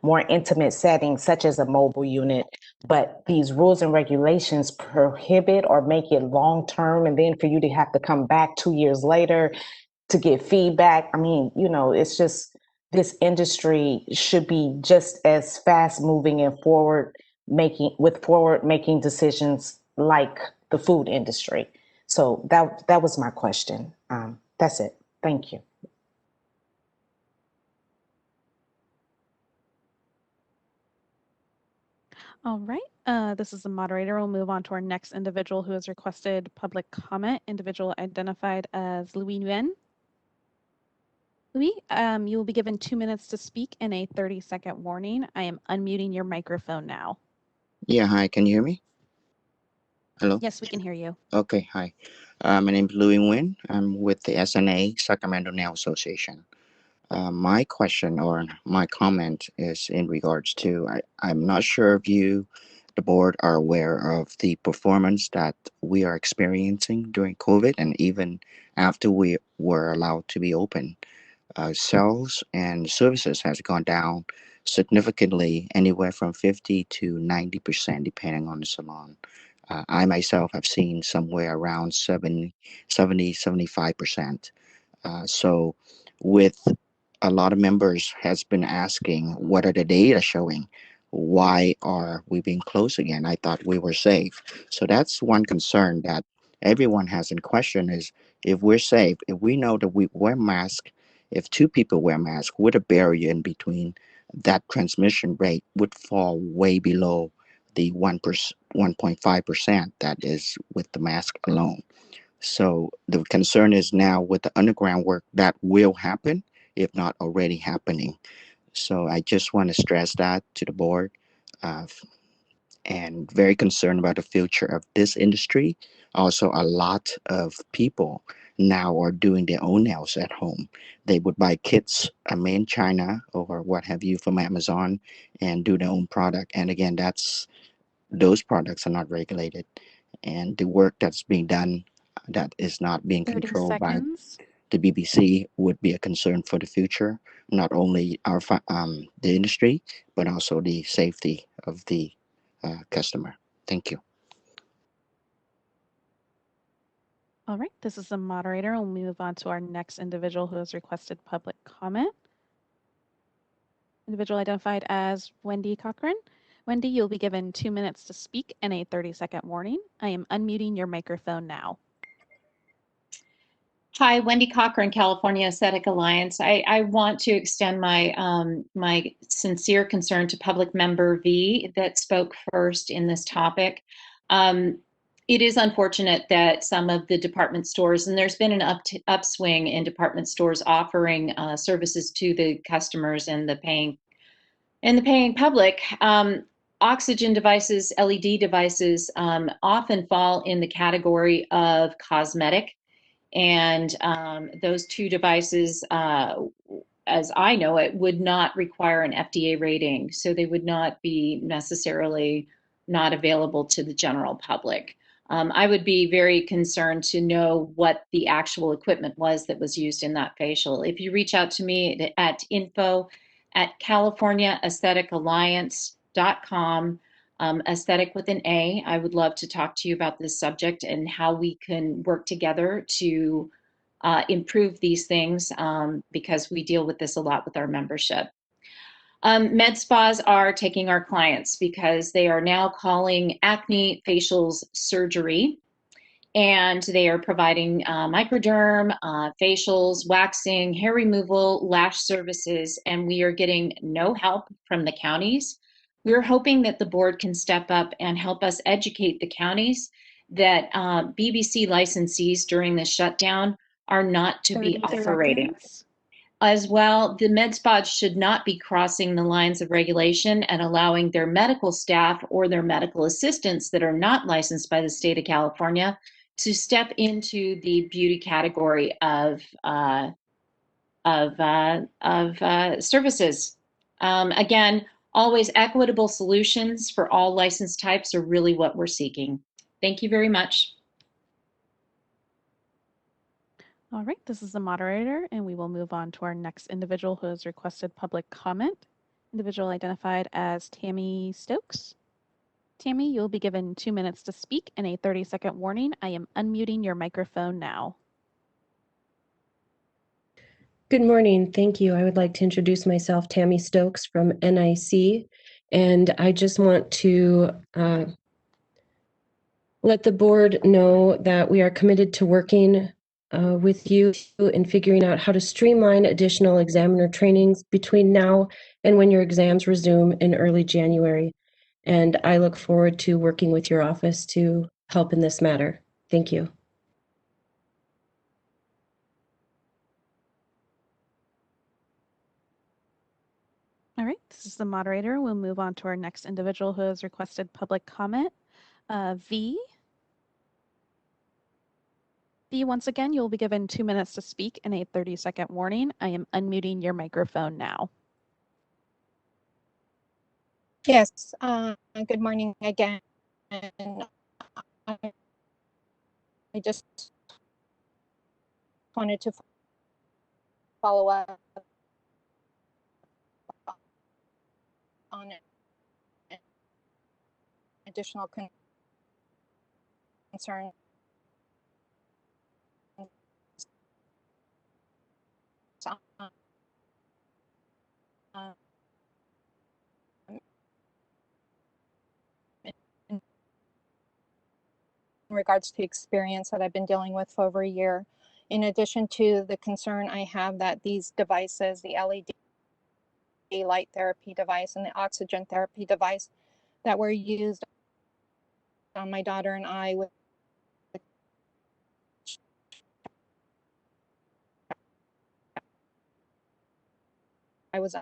more intimate settings, such as a mobile unit, but these rules and regulations prohibit or make it long term, and then for you to have to come back 2 years later to get feedback. I mean, it's just, this industry should be just as fast moving and forward making decisions like the food industry. So that was my question. That's it. Thank you.
All right, this is the moderator. We'll move on to our next individual who has requested public comment. Individual identified as Louis Nguyen. Louis, you will be given 2 minutes to speak and a 30-second warning. I am unmuting your microphone now.
Yeah, hi, can you hear me? Hello?
Yes, we can hear you.
Okay, hi. My name is Louis Nguyen. I'm with the SNA, Sacramento Nail Association. My question or my comment is in regards to, I'm not sure if you, the board, are aware of the performance that we are experiencing during COVID and even after we were allowed to be open. Sales and services has gone down significantly, anywhere from 50 to 90%, depending on the salon. I myself have seen somewhere around 75%. So with a lot of members has been asking, what are the data showing? Why are we being closed again? I thought we were safe. So that's one concern that everyone has in question is, if we're safe, if we know that we wear masks, if two people wear masks with a barrier in between, that transmission rate would fall way below the 1.5% that is with the mask alone. So the concern is now with the underground work that will happen, if not already happening. So I just want to stress that to the board, and very concerned about the future of this industry. Also, a lot of people now are doing their own nails at home. They would buy kits made in China or what have you from Amazon and do their own product. And again, those products are not regulated. And the work that's being done that is not being
30
controlled
seconds.
by the BBC would be a concern for the future, not only the industry, but also the safety of the customer. Thank you.
All right, this is the moderator. We'll move on to our next individual who has requested public comment. Individual identified as Wendy Cochran. Wendy, you'll be given 2 minutes to speak and a 30-second warning. I am unmuting your microphone now.
Hi, Wendy Cochran, California Aesthetic Alliance. I want to extend my my sincere concern to Public Member V that spoke first in this topic. It is unfortunate that some of the department stores, and there's been an upswing in department stores offering services to the customers and the paying public. Oxygen devices, LED devices, often fall in the category of cosmetic, and those two devices, as I know it, would not require an FDA rating, so they would not be necessarily not available to the general public. I would be very concerned to know what the actual equipment was that was used in that facial. If you reach out to me at info@californiaaestheticalliance.com, aesthetic with an A, I would love to talk to you about this subject and how we can work together to improve these things, because we deal with this a lot with our membership. Med spas are taking our clients because they are now calling acne facials surgery, and they are providing microderm, facials, waxing, hair removal, lash services, and we are getting no help from the counties. We're hoping that the board can step up and help us educate the counties that BBC licensees during the shutdown are not to be operating. As well, the med spas should not be crossing the lines of regulation and allowing their medical staff or their medical assistants that are not licensed by the state of California to step into the beauty category of services. Again, always equitable solutions for all license types are really what we're seeking. Thank you very much.
All right, this is the moderator, and we will move on to our next individual who has requested public comment. Individual identified as Tammy Stokes. Tammy, you'll be given 2 minutes to speak and a 30-second warning. I am unmuting your microphone now.
Good morning. Thank you. I would like to introduce myself, Tammy Stokes from NIC, and I just want to let the board know that we are committed to working with you in figuring out how to streamline additional examiner trainings between now and when your exams resume in early January. And I look forward to working with your office to help in this matter. Thank you.
All right, this is the moderator. We'll move on to our next individual who has requested public comment. V, once again, you'll be given 2 minutes to speak and a 30-second warning. I am unmuting your microphone now.
Yes, good morning again. I just wanted to follow up on additional concerns in regards to experience that I've been dealing with for over a year. In addition to the concern I have that these devices, the LED light therapy device and the oxygen therapy device that were used on my daughter and I with I was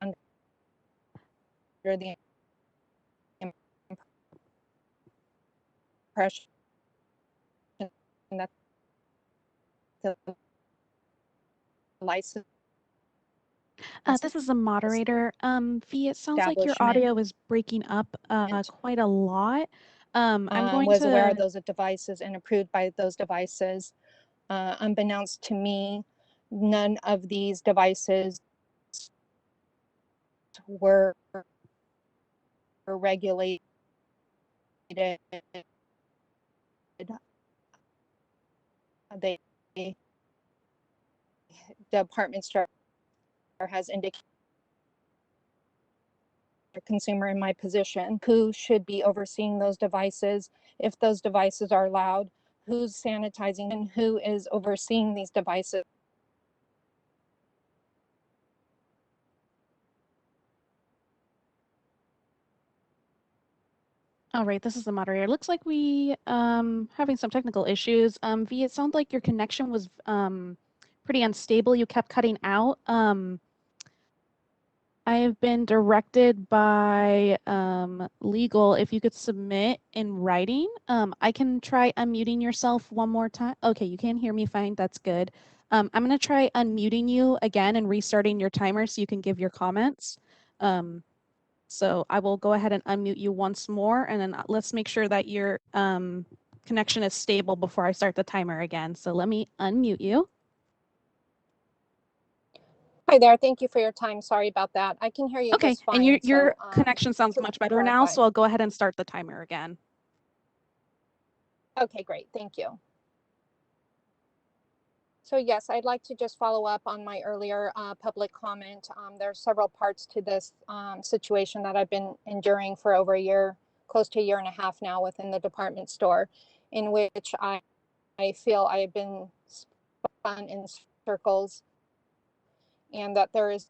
under the impression that the license.
This is the moderator. V, it sounds like your audio is breaking up quite a lot. I'm going
was
to
aware of those devices and approved by those devices. Unbeknownst to me, none of these devices were regulated. The department store has indicated a consumer in my position who should be overseeing those devices. If those devices are allowed, who's sanitizing and who is overseeing these devices?
All right, this is the moderator. Looks like we having some technical issues. V, it sounds like your connection was pretty unstable. You kept cutting out. I have been directed by legal if you could submit in writing. I can try unmuting yourself one more time. Okay, you can hear me fine. That's good. I'm going to try unmuting you again and restarting your timer so you can give your comments. So I will go ahead and unmute you once more, and then let's make sure that your connection is stable before I start the timer again. So let me unmute you.
Hi there. Thank you for your time. Sorry about that. I can hear you
Okay,
just fine.
and your
so,
connection sounds much better now, so I'll go ahead and start the timer again.
Okay, great. Thank you. So yes, I'd like to just follow up on my earlier public comment. There are several parts to this situation that I've been enduring for over a year, close to a year and a half now within the department store, in which I feel I've been spun in circles and that there is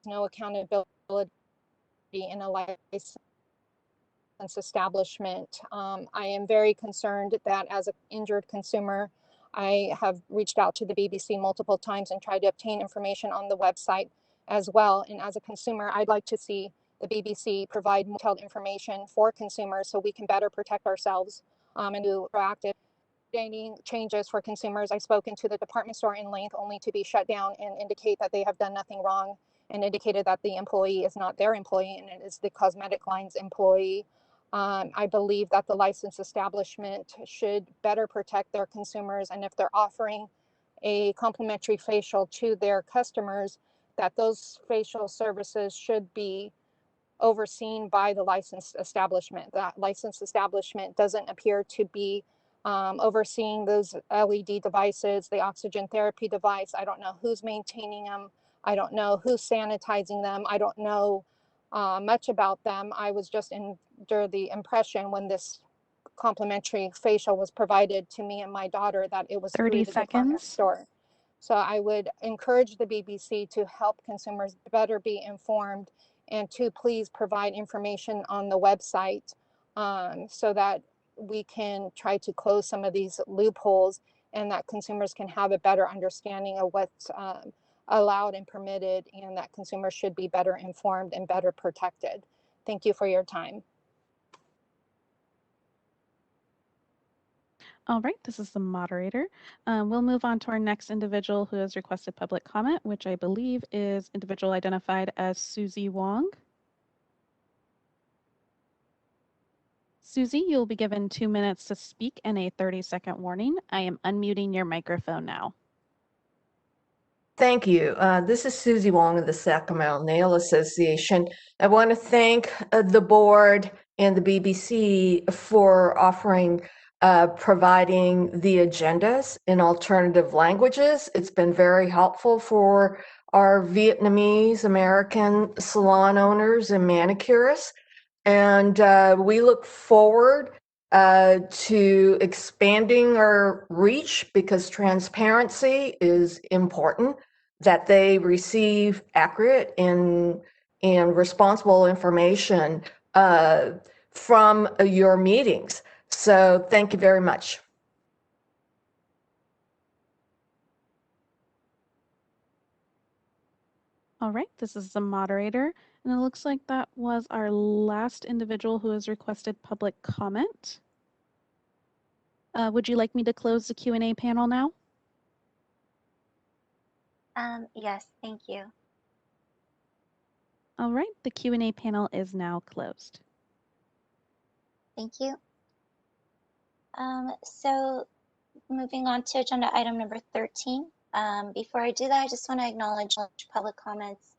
no accountability in a licensed establishment. I am very concerned that as an injured consumer, I have reached out to the BBC multiple times and tried to obtain information on the website as well. And as a consumer, I'd like to see the BBC provide more detailed information for consumers so we can better protect ourselves and do proactive changes for consumers. I've spoken to the department store in length only to be shut down and indicate that they have done nothing wrong and indicated that the employee is not their employee and it is the cosmetic line's employee. I believe that the licensed establishment should better protect their consumers, and if they're offering a complimentary facial to their customers, that those facial services should be overseen by the licensed establishment. That licensed establishment doesn't appear to be overseeing those LED devices, the oxygen therapy device. I don't know who's maintaining them. I don't know who's sanitizing them. I don't know much about them. I was just under the impression when this complimentary facial was provided to me and my daughter that it was
30
through the department
seconds.
store. So I would encourage the BBC to help consumers better be informed and to please provide information on the website so that we can try to close some of these loopholes and that consumers can have a better understanding of what's allowed and permitted, and that consumers should be better informed and better protected. Thank you for your time.
All right, this is the moderator. We'll move on to our next individual who has requested public comment, which I believe is individual identified as Susie Wong. Susie, you'll be given 2 minutes to speak and a 30-second warning. I am unmuting your microphone now.
Thank you. This is Susie Wong of the Sacramento Nail Association. I want to thank the board and the BBC for offering providing the agendas in alternative languages. It's been very helpful for our Vietnamese American salon owners and manicurists. And we look forward to expanding our reach because transparency is important, that they receive accurate and responsible information from your meetings. So thank you very much.
All right, this is the moderator, and it looks like that was our last individual who has requested public comment. Would you like me to close the Q&A panel now?
Yes, thank you.
All right, the Q&A panel is now closed.
Thank you. So moving on to agenda item number 13. Before I do that, I just want to acknowledge public comments.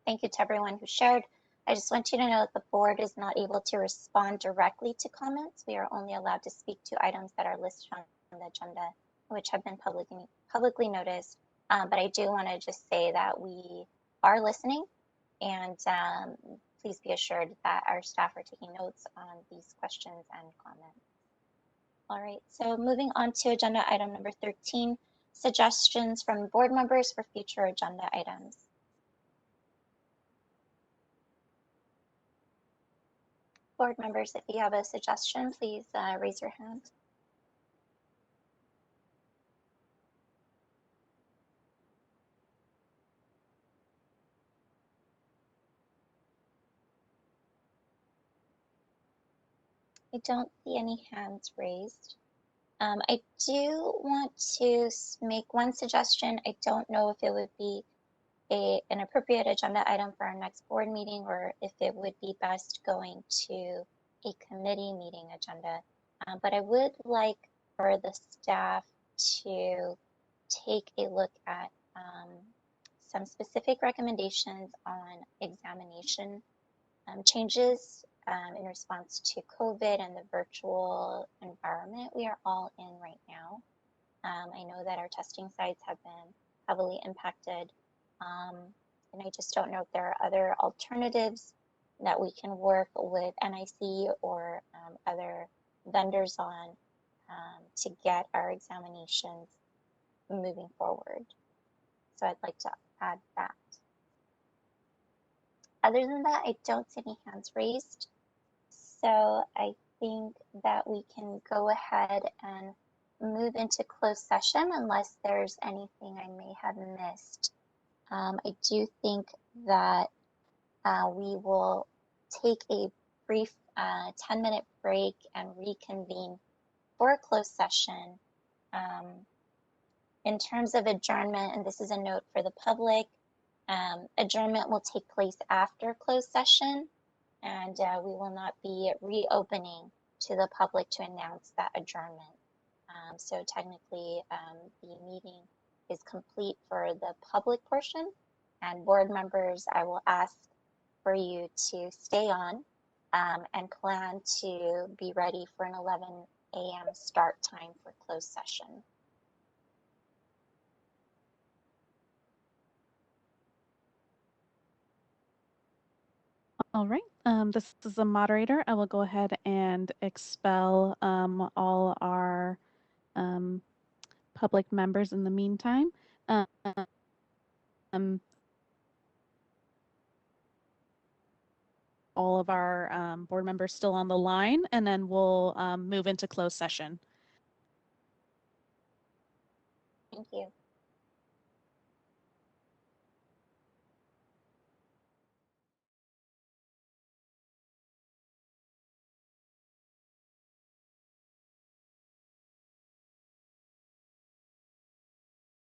Thank you to everyone who shared. I just want you to know that the board is not able to respond directly to comments. We are only allowed to speak to items that are listed on the agenda, which have been publicly noticed. But I do want to just say that we are listening, and please be assured that our staff are taking notes on these questions and comments. All right, so moving on to agenda item number 13, suggestions from board members for future agenda items. Board members, if you have a suggestion, please raise your hand. I don't see any hands raised. I do want to make one suggestion. I don't know if it would be an appropriate agenda item for our next board meeting or if it would be best going to a committee meeting agenda. But I would like for the staff to take a look at some specific recommendations on examination changes in response to COVID and the virtual environment we are all in right now. I know that our testing sites have been heavily impacted, and I just don't know if there are other alternatives that we can work with NIC or other vendors on to get our examinations moving forward. So I'd like to add that. Other than that, I don't see any hands raised. So I think that we can go ahead and move into closed session unless there's anything I may have missed. I do think that we will take a brief 10-minute break and reconvene for a closed session. In terms of adjournment, and this is a note for the public, adjournment will take place after closed session, and we will not be reopening to the public to announce that adjournment. So technically, the meeting is complete for the public portion, and board members, I will ask for you to stay on and plan to be ready for an 11 a.m. start time for closed session.
All right, this is the moderator. I will go ahead and expel all our public members in the meantime. All of our board members still on the line, and then we'll move into closed session.
Thank you.